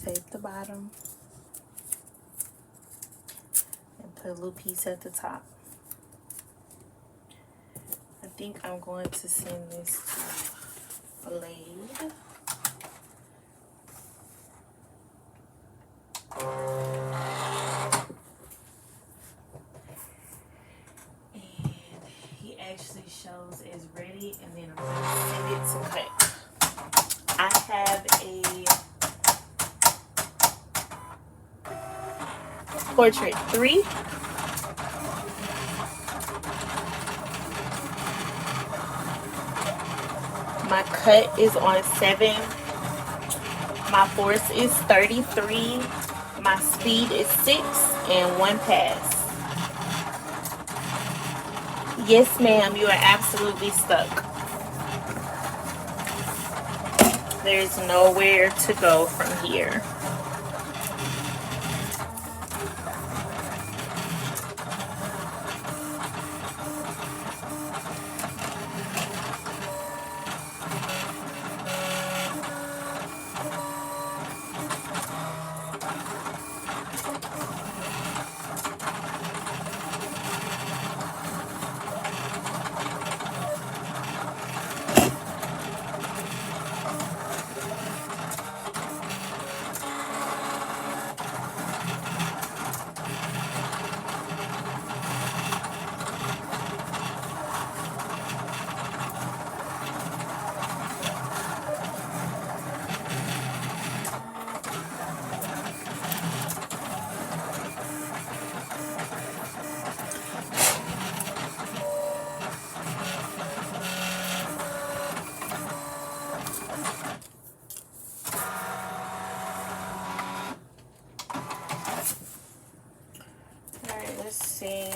tape the bottom. And put a little piece at the top. I think I'm going to send this to Braid. And he actually shows as ready, and then I'm going to send it to cut. I have a Portrait 3. My cut is on 7. My force is 33. My speed is 6 and 1 pass. Yes, ma'am, you are absolutely stuck. There's nowhere to go from here. Alright, let's see.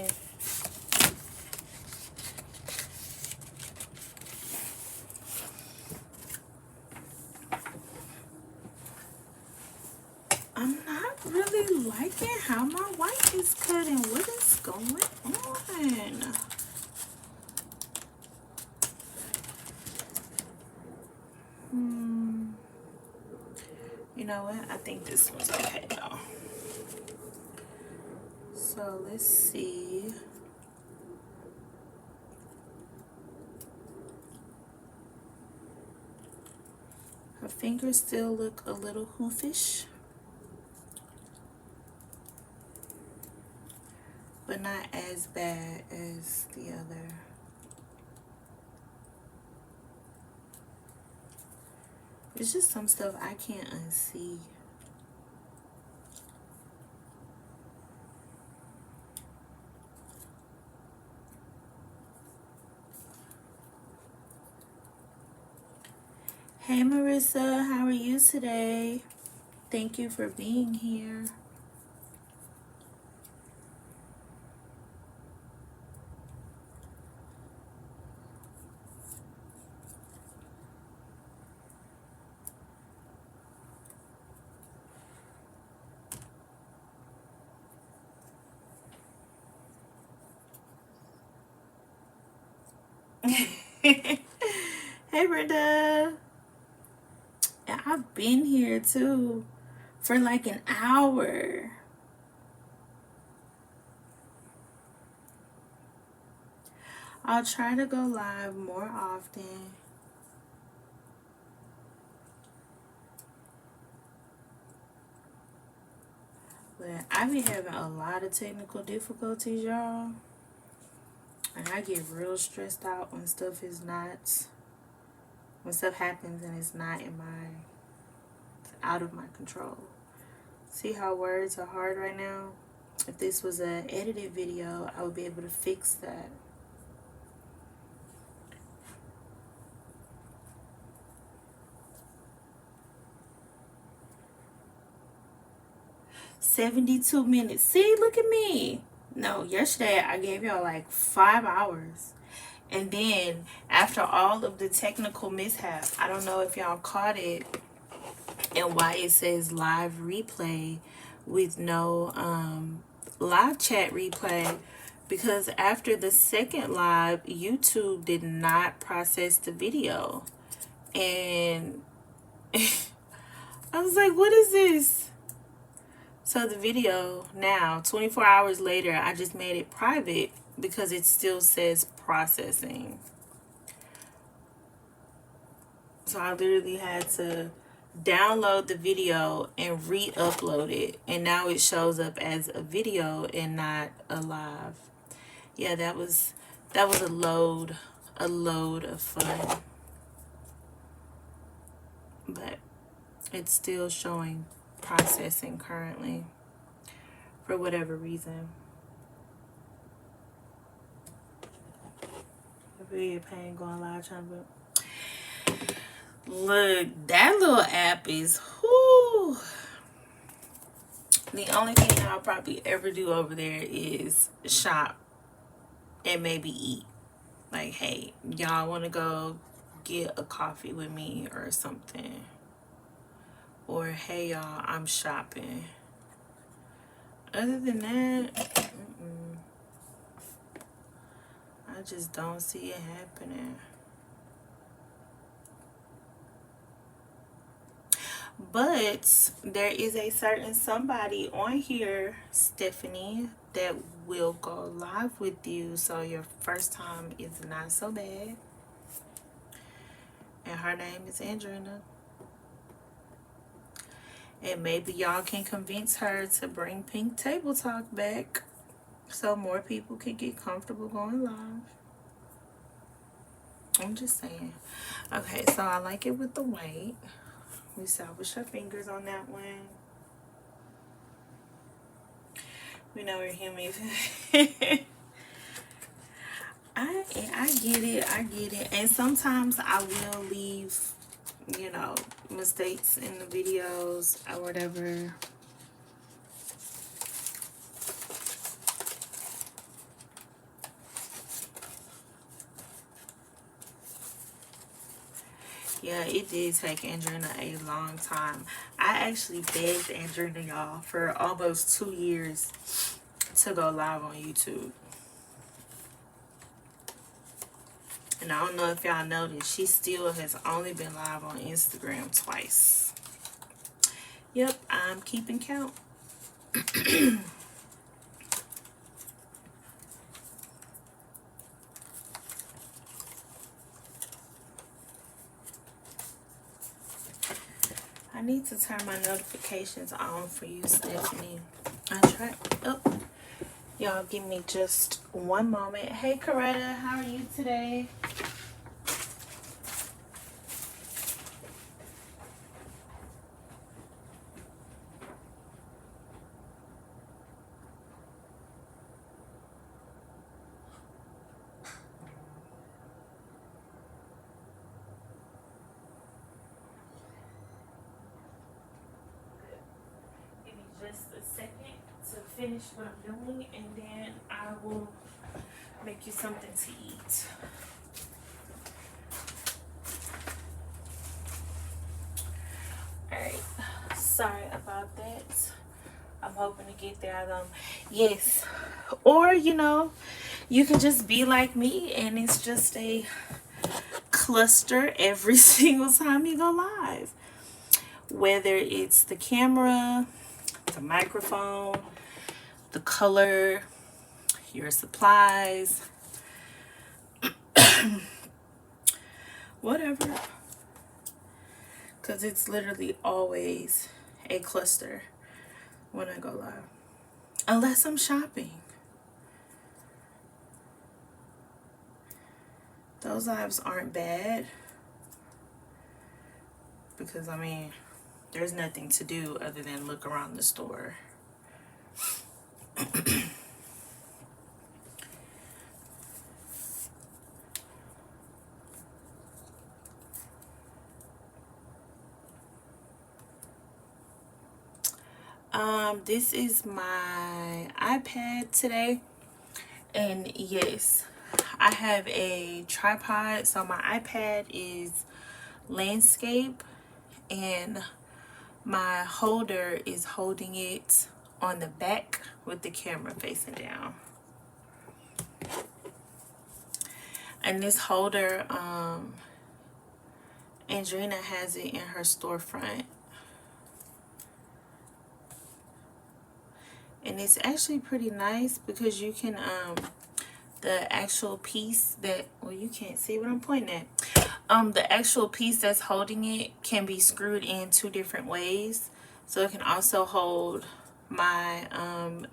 I'm not really liking how my white is cutting. What is going on? You know what? I think this one's okay though. So let's see. Her fingers still look a little hoofish, but not as bad as the other. It's just some stuff I can't unsee. Hey Marissa, how are you today? Thank you for being here. Hey Brenda. Yeah, I've been here too for like an hour. I'll try to go live more often. But I be having a lot of technical difficulties, y'all. And I get real stressed out when stuff is not, when stuff happens and it's not in my, it's out of my control. See how words are hard right now? If this was an edited video, I would be able to fix that. "72 minutes. See, look at me. No, yesterday I gave y'all like 5 hours. And then after all of the technical mishap, I don't know if y'all caught it and why it says live replay with no live chat replay, because after the second live, YouTube did not process the video. And I was like, what is this? So the video now, 24 hours later, I just made it private because it still says processing. So I literally had to download the video and re-upload it, and now it shows up as a video and not a live. Yeah, that was a load of fun. But it's still showing processing currently for whatever reason. I feel your pain going live trying to look, that little app is whoo. The only thing I'll probably ever do over there is shop and maybe eat. Like, hey, y'all want to go get a coffee with me or something? Or, hey, y'all, I'm shopping. Other than that, I just don't see it happening. But there is a certain somebody on here, Stephanie, that will go live with you, so your first time is not so bad. And her name is Andrina. And maybe y'all can convince her to bring Pink Table Talk back so more people can get comfortable going live. I'm just saying. Okay, so I like it with the white. We salvaged her fingers on that one. We know we're human. I get it. And sometimes I will leave, you know, mistakes in the videos or whatever. Yeah, it did take Andrina a long time. I actually begged Andrina, y'all, for almost 2 years to go live on YouTube. And I don't know if y'all noticed, she still has only been live on Instagram twice. Yep, I'm keeping count. I need to turn my notifications on for you, Stephanie. I tried. Oh, y'all give me just one moment. Hey, Coretta, how are you today? Give me just a second to finish what I'm doing, and then I will make you something to eat. Alright, sorry about that. I'm hoping to get there. Yes, or you know, you can just be like me and it's just a cluster every single time you go live, whether it's the camera, the microphone, the color, your supplies, whatever, because it's literally always a cluster when I go live, unless I'm shopping. Those lives aren't bad because I mean there's nothing to do other than look around the store. This is my iPad today, and yes, I have a tripod, so my iPad is landscape and my holder is holding it on the back with the camera facing down. And this holder, Andrina has it in her storefront. And it's actually pretty nice because you can, the actual piece that, well, you can't see what I'm pointing at. The actual piece that's holding it can be screwed in 2 different ways. So it can also hold my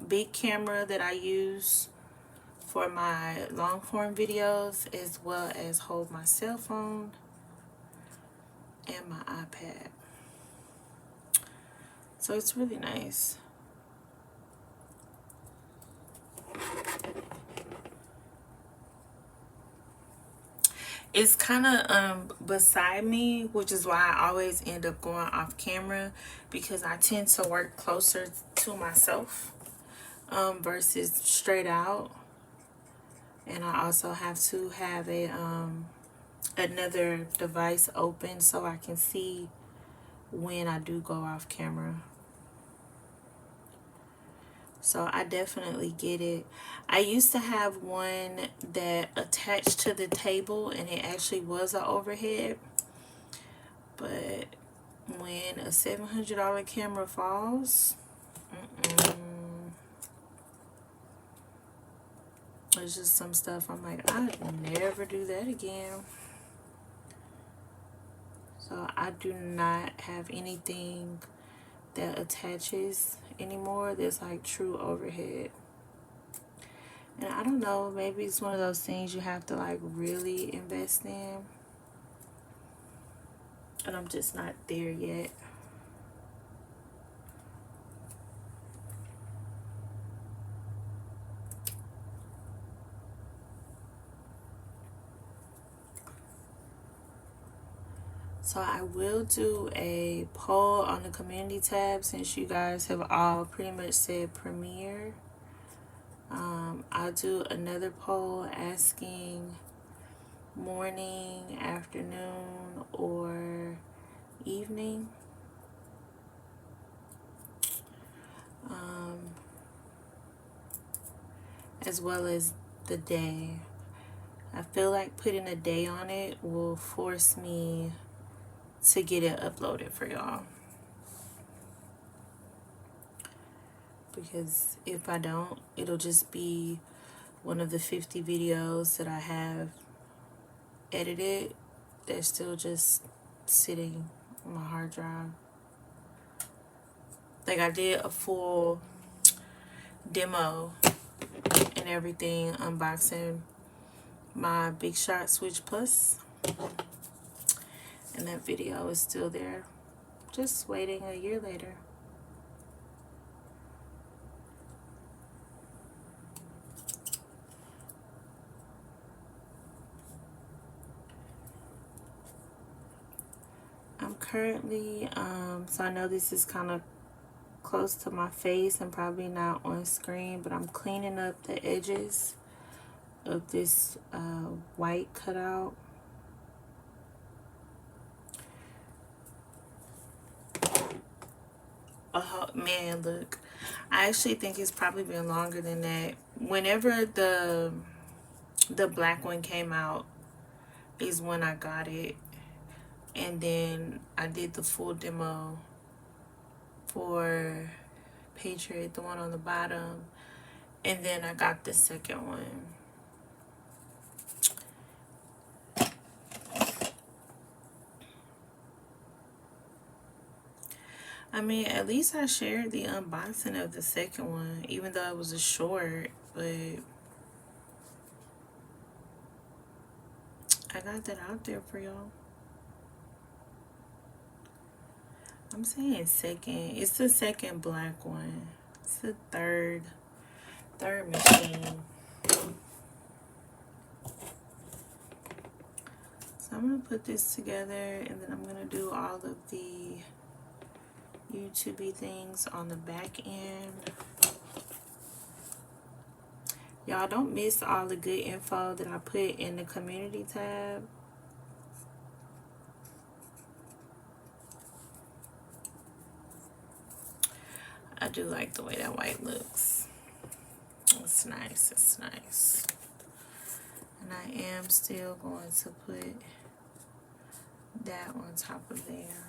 big camera that I use for my long form videos, as well as hold my cell phone and my iPad. So it's really nice. It's kind of beside me, which is why I always end up going off camera, because I tend to work closer to myself versus straight out. And I also have to have a another device open so I can see when I do go off camera. So I definitely get it. I used to have one that attached to the table and it actually was an overhead. But when a $700 camera falls, there's just some stuff I'm like, I'd never do that again. So I do not have anything that attaches anymore that's like true overhead. And I don't know, maybe it's one of those things you have to like really invest in, and I'm just not there yet. So I will do a poll on the community tab since you guys have all pretty much said premiere. I'll do another poll asking morning, afternoon, or evening. As well as the day. I feel like putting a day on it will force me to get it uploaded for y'all. Because if I don't, it'll just be one of the 50 videos that I have edited that's still just sitting on my hard drive. Like, I did a full demo and everything unboxing my Big Shot Switch Plus, and that video is still there, just waiting a year later. I'm currently so I know this is kind of close to my face and probably not on screen, but I'm cleaning up the edges of this white cutout. Oh man, look, I actually think it's probably been longer than that. Whenever the black one came out is when I got it, and then I did the full demo for Patriot, the one on the bottom, and then I got the second one. I mean, at least I shared the unboxing of the second one, even though it was a short, but I got that out there for y'all. I'm saying second. It's the second black one. It's the third machine. So I'm gonna put this together, and then I'm gonna do all of the YouTube-y things on the back end. Y'all don't miss all the good info that I put in the community tab. I do like the way that white looks. It's nice, it's nice. And I am still going to put that on top of there.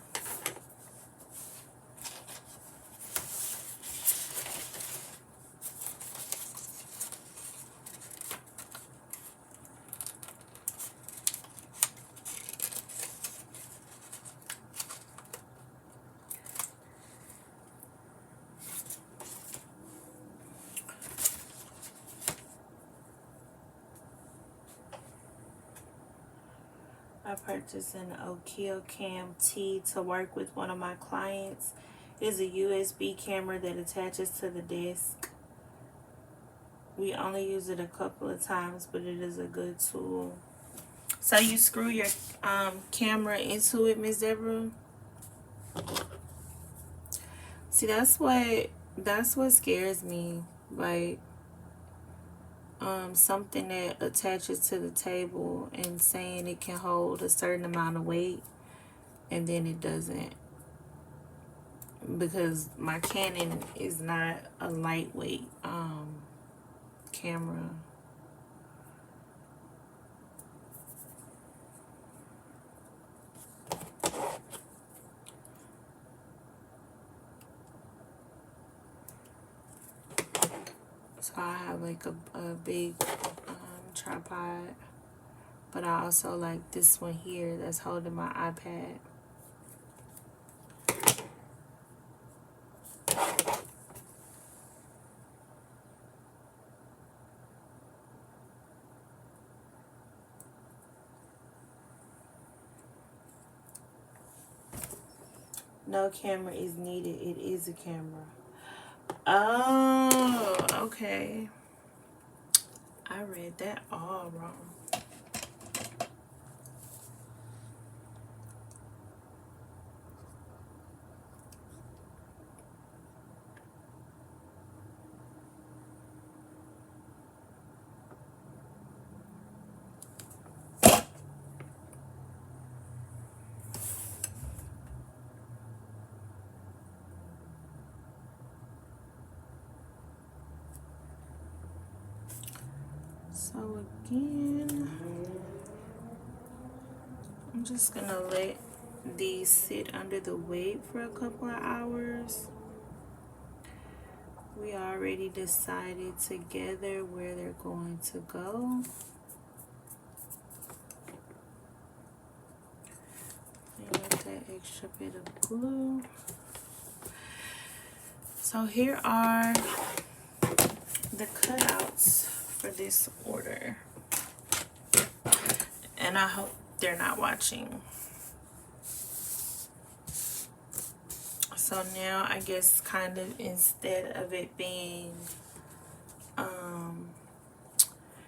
I purchased an Okio Cam T to work with one of my clients. It is a USB camera that attaches to the desk. We only use it a couple of times, but it is a good tool. So you screw your camera into it, Miss Deborah? See, that's what scares me. Like, something that attaches to the table and saying it can hold a certain amount of weight, and then it doesn't. Because my Canon is not a lightweight camera. So I have like a big tripod, but I also like this one here that's holding my iPad. No camera is needed. It is a camera. Oh, okay. I read that all wrong. So again, I'm just gonna let these sit under the weight for a couple of hours. We already decided together where they're going to go. And with that extra bit of glue. So here are the cutouts for this order. And I hope they're not watching. So now I guess kind of instead of it being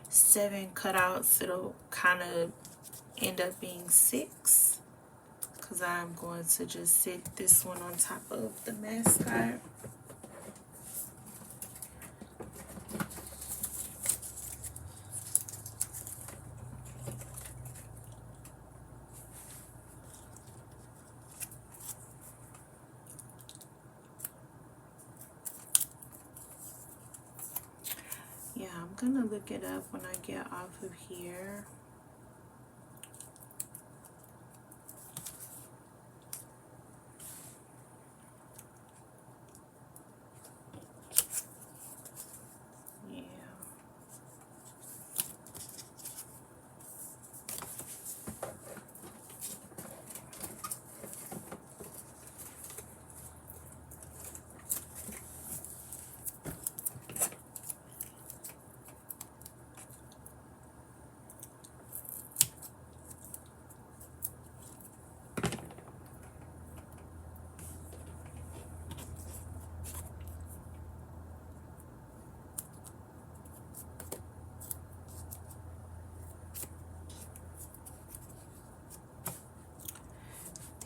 7 cutouts, it'll kind of end up being 6, because I'm going to just sit this one on top of the mascot. Yeah, I'm gonna look it up when I get off of here. Yeah.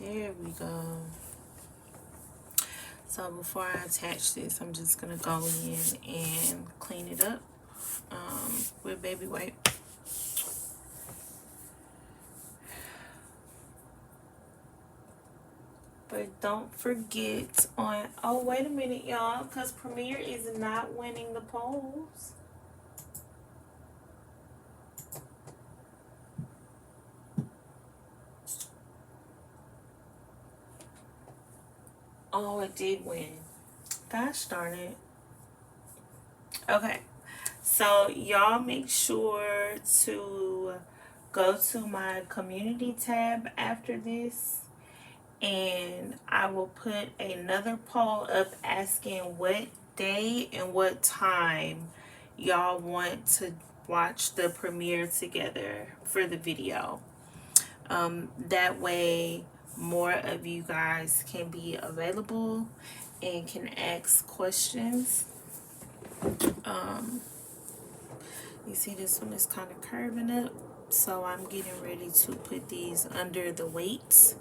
There we go. So before I attach this, I'm just gonna go in and clean it up with baby wipe. But don't forget on, oh wait a minute y'all, because Premiere is not winning the polls. Oh, it did win. Gosh darn it. Okay, so y'all make sure to go to my community tab after this, and I will put another poll up asking what day and what time y'all want to watch the premiere together for the video. That way more of you guys can be available and can ask questions. You see this one is kind of curving up, so I'm getting ready to put these under the weights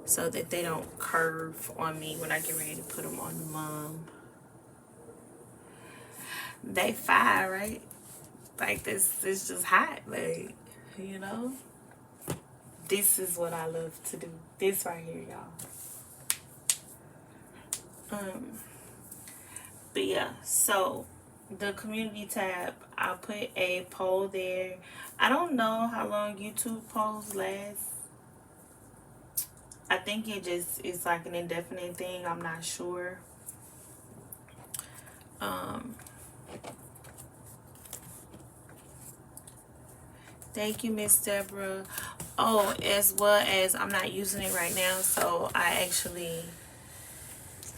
so that they don't curve on me when I get ready to put them on the mom. They fire, right? Like this just hot, like, you know? This is what I love to do. This right here, y'all. But yeah, so the community tab, I'll put a poll there. I don't know how long YouTube polls last. I think it just is like an indefinite thing. I'm not sure. Thank you, Miss Deborah. Oh, as well as I'm not using it right now, so I actually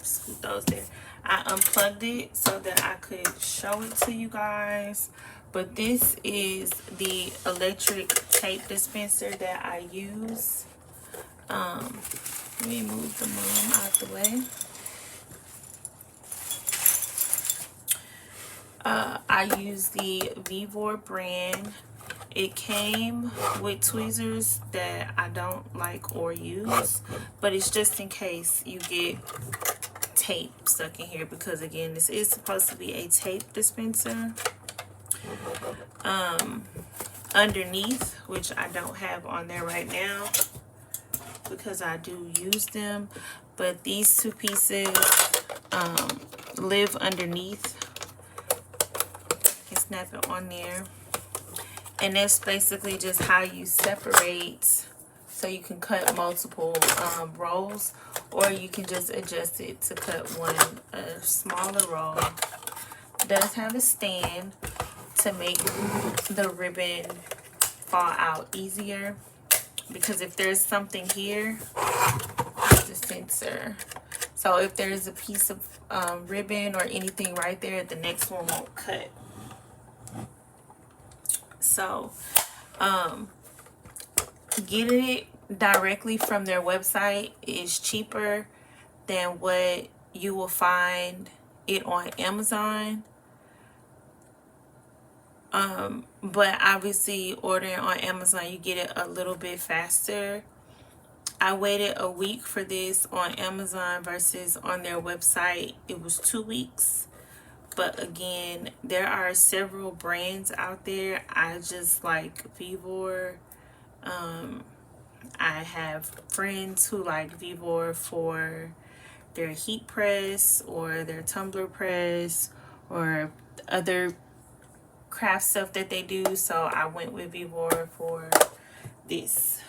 scoop those there. I unplugged it so that I could show it to you guys. But this is the electric tape dispenser that I use. Let me move the mom out the way. I use the Vivor brand. It came with tweezers that I don't like or use, but it's just in case you get tape stuck in here, because again, this is supposed to be a tape dispenser. Underneath, which I don't have on there right now because I do use them, but these two pieces live underneath. You can snap it on there. And that's basically just how you separate, so you can cut multiple rolls, or you can just adjust it to cut a smaller roll. It does have a stand to make the ribbon fall out easier, because if there's something here, it's the sensor. So if there's a piece of ribbon or anything right there, the next one won't cut. So getting it directly from their website is cheaper than what you will find it on Amazon. But obviously ordering on Amazon, you get it a little bit faster. I waited a week for this on Amazon versus on their website it was 2 weeks. But again, there are several brands out there. I just like Vivor. I have friends who like Vivor for their heat press or their tumbler press or other craft stuff that they do. So I went with Vivor for this.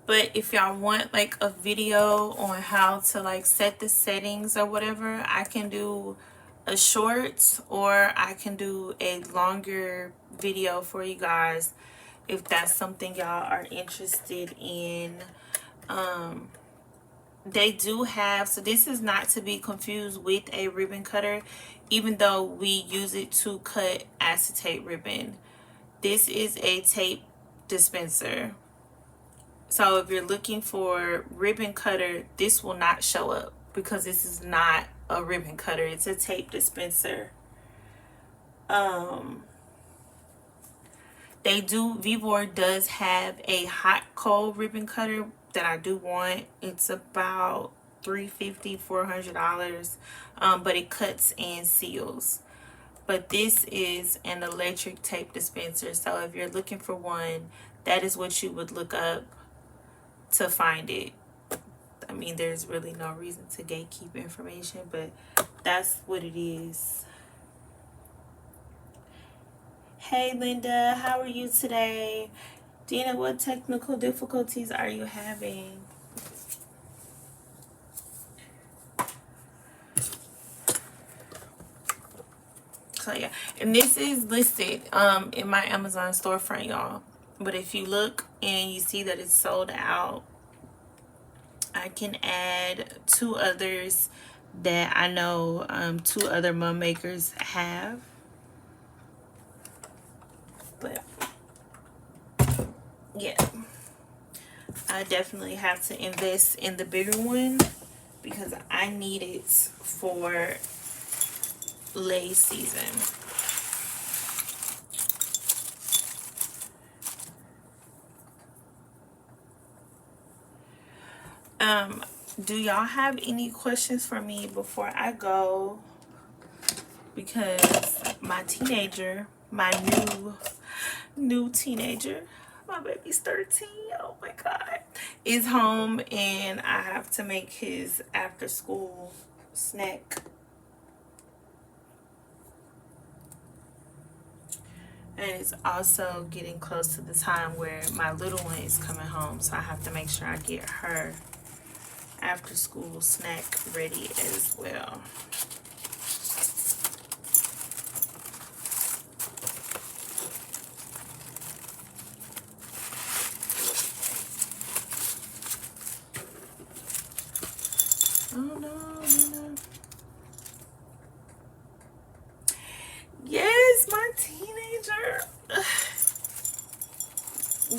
But if y'all want like a video on how to like set the settings or whatever, I can do a short, or I can do a longer video for you guys if that's something y'all are interested in. They do have, so this is not to be confused with a ribbon cutter, even though we use it to cut acetate ribbon. This is a tape dispenser. So if you're looking for ribbon cutter, this will not show up because this is not a ribbon cutter. It's a tape dispenser. Vivor does have a hot cold ribbon cutter that I do want. It's about $350, $400, but it cuts and seals. But this is an electric tape dispenser. So if you're looking for one, that is what you would look up to find it. I mean, there's really no reason to gatekeep information, but that's what it is. Hey Linda, how are you today? Dina, what technical difficulties are you having? So yeah, and this is listed in my Amazon storefront, y'all. But if you look and you see that it's sold out, I can add 2 others that I know 2 other mum makers have. But yeah, I definitely have to invest in the bigger one because I need it for lay season. Do y'all have any questions for me before I go? Because my teenager, my new teenager, my baby's 13, oh my god, is home and I have to make his after school snack. And it's also getting close to the time where my little one is coming home, so I have to make sure I get her after school snack ready as well. Oh no. Yes, my teenager.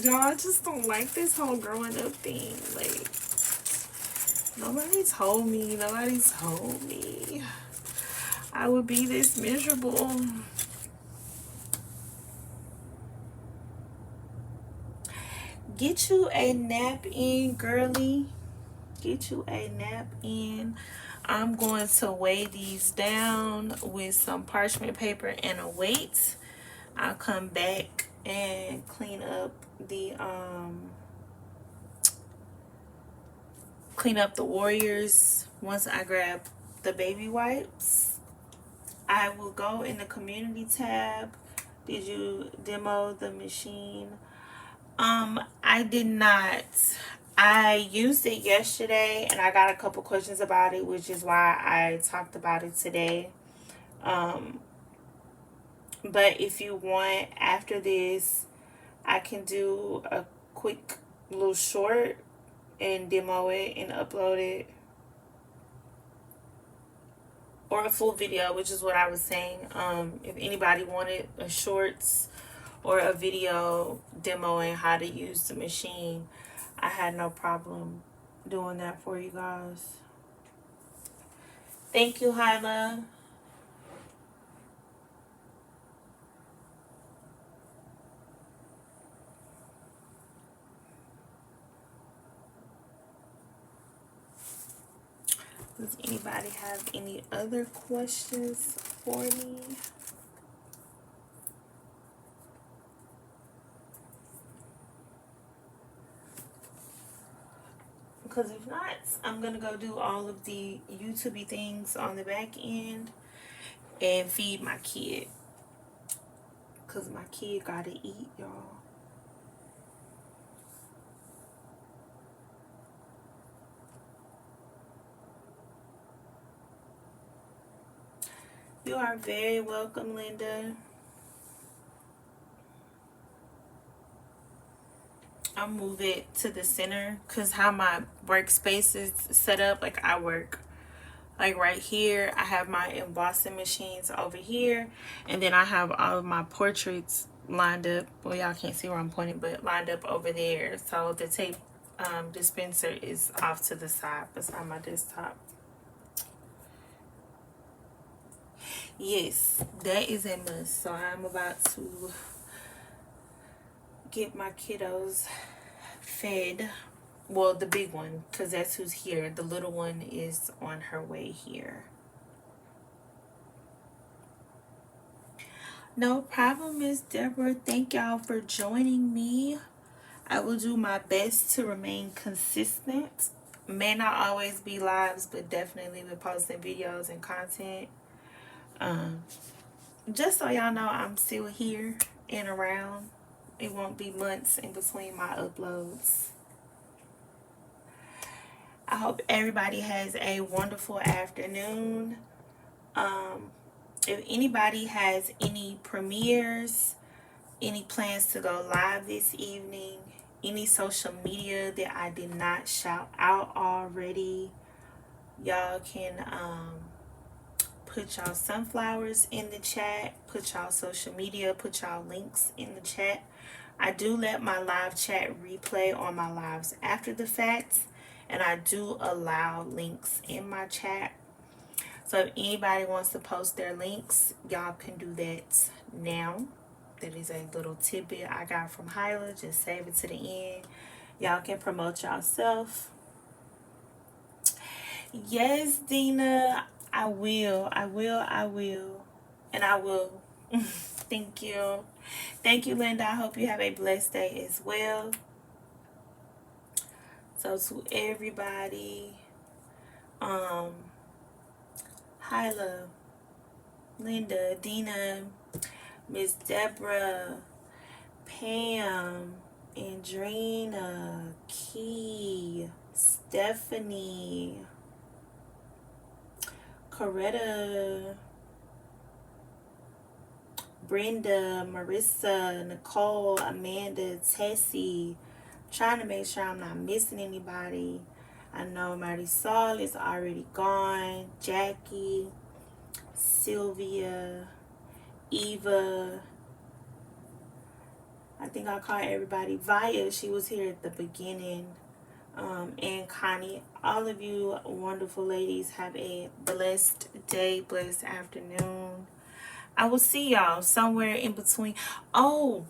Y'all, I just don't like this whole growing up thing. Like, nobody told me I would be this miserable. Get you a nap in, girly. Get you a nap in. I'm going to weigh these down with some parchment paper and a weight. I'll come back and clean up the Warriors once I grab the baby wipes. I will go in the community tab. Did you demo the machine? I did not. I used it yesterday and I got a couple questions about it, which is why I talked about it today. But if you want, after this, I can do a quick little short and demo it and upload it, or a full video, which is what I was saying. If anybody wanted a shorts or a video demoing how to use the machine, I had no problem doing that for you guys. Thank you, Hyla. Does anybody have any other questions for me? Because if not, I'm gonna go do all of the YouTube things on the back end and feed my kid. Because my kid gotta eat, y'all. You are very welcome, Linda. I'll move it to the center because how my workspace is set up, like I work like right here. I have my embossing machines over here, and then I have all of my portraits lined up. Well, y'all can't see where I'm pointing, but lined up over there. So the tape dispenser is off to the side beside my desktop. Yes, that is a must. So I'm about to get my kiddos fed. Well, the big one, because that's who's here. The little one is on her way here. No problem, Miss Deborah. Thank y'all for joining me. I will do my best to remain consistent. May not always be lives, but definitely with posting videos and content. Just so y'all know, I'm still here and around. It won't be months in between my uploads. I hope everybody has a wonderful afternoon. If anybody has any premieres, any plans to go live this evening, any social media that I did not shout out already, y'all can put y'all sunflowers in the chat, put y'all social media, put y'all links in the chat. I do let my live chat replay on my lives after the fact, and I do allow links in my chat. So if anybody wants to post their links, y'all can do that now. That is a little tidbit I got from Hyla. Just save it to the end. Y'all can promote yourself. Yes, Dina, I will. And I will. Thank you. Thank you, Linda. I hope you have a blessed day as well. So to everybody, Hyla, Linda, Dina, Miss Deborah, Pam, Andrina, Key, Stephanie, Coretta, Brenda, Marissa, Nicole, Amanda, Tessie. Trying to make sure I'm not missing anybody. I know Marisol is already gone. Jackie, Sylvia, Eva. I think I called everybody. Via, she was here at the beginning. And Connie. All of you wonderful ladies have a blessed day, blessed afternoon. I will see y'all somewhere in between. Oh,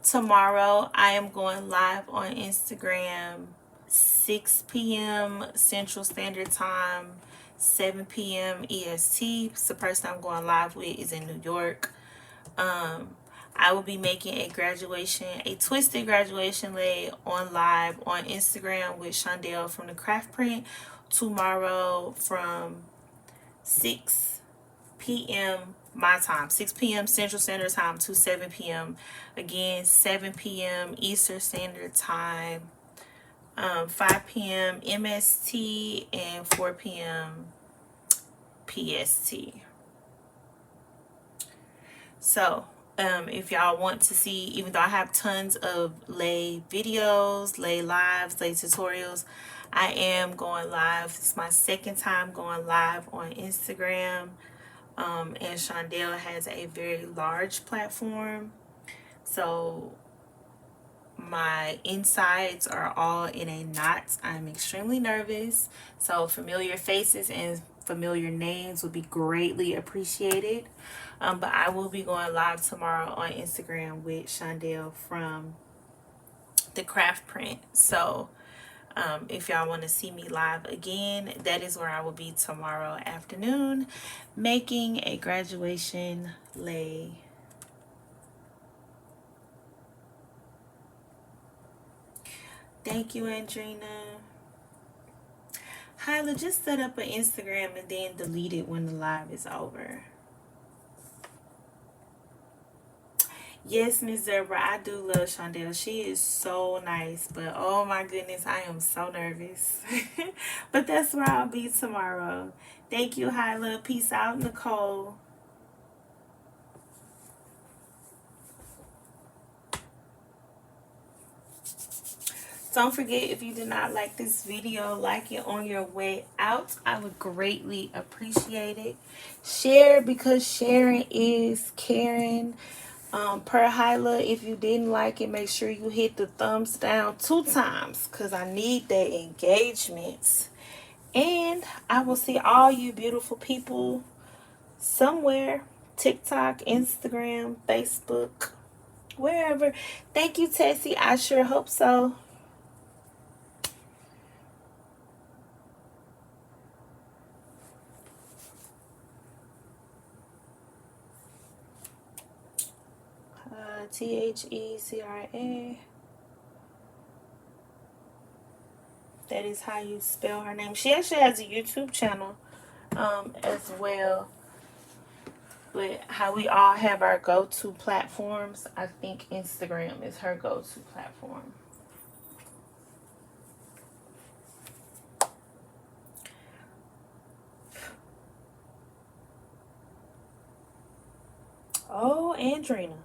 tomorrow I am going live on Instagram, 6 p.m. Central Standard Time, 7 p.m. EST. The person I'm going live with is in New York. I will be making a twisted graduation lei on live on Instagram with Shondell from the Craft Print tomorrow from 6 p.m. my time, 6 p.m. Central Standard Time to 7 p.m. Again, 7 p.m. Eastern Standard Time, 5 p.m. MST, and 4 p.m. PST. So, if y'all want to see, even though I have tons of lay videos, lay lives, lay tutorials, I am going live. It's my second time going live on Instagram. And Shondell has a very large platform. So my insides are all in a knot. I'm extremely nervous. So familiar faces and familiar names would be greatly appreciated. But I will be going live tomorrow on Instagram with Shondell from the Craft Print. So if y'all want to see me live again, that is where I will be tomorrow afternoon, making a graduation lay. Thank you, Andrina. Hyla, just set up an Instagram and then delete it when the live is over. Yes, Miss Zebra, I do love Shondell. She is so nice, but oh my goodness, I am so nervous. But that's where I'll be tomorrow. Thank you, Hyla. Peace out, Nicole. Don't forget, if you did not like this video, like it on your way out. I would greatly appreciate it. Share, because sharing is caring. Per Hyla, if you didn't like it, make sure you hit the thumbs down 2 times, because I need that engagement. And I will see all you beautiful people somewhere. TikTok, Instagram, Facebook, wherever. Thank you, Tessie. I sure hope so. THECRA. That is how you spell her name. She actually has a YouTube channel as well. But how we all have our go-to platforms, I think Instagram is her go-to platform. Oh, Andrina,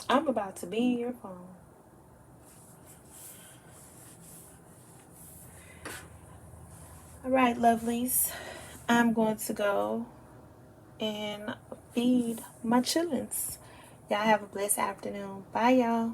I'm about to be in your phone. All right, lovelies. I'm going to go and feed my chillins. Y'all have a blessed afternoon. Bye, y'all.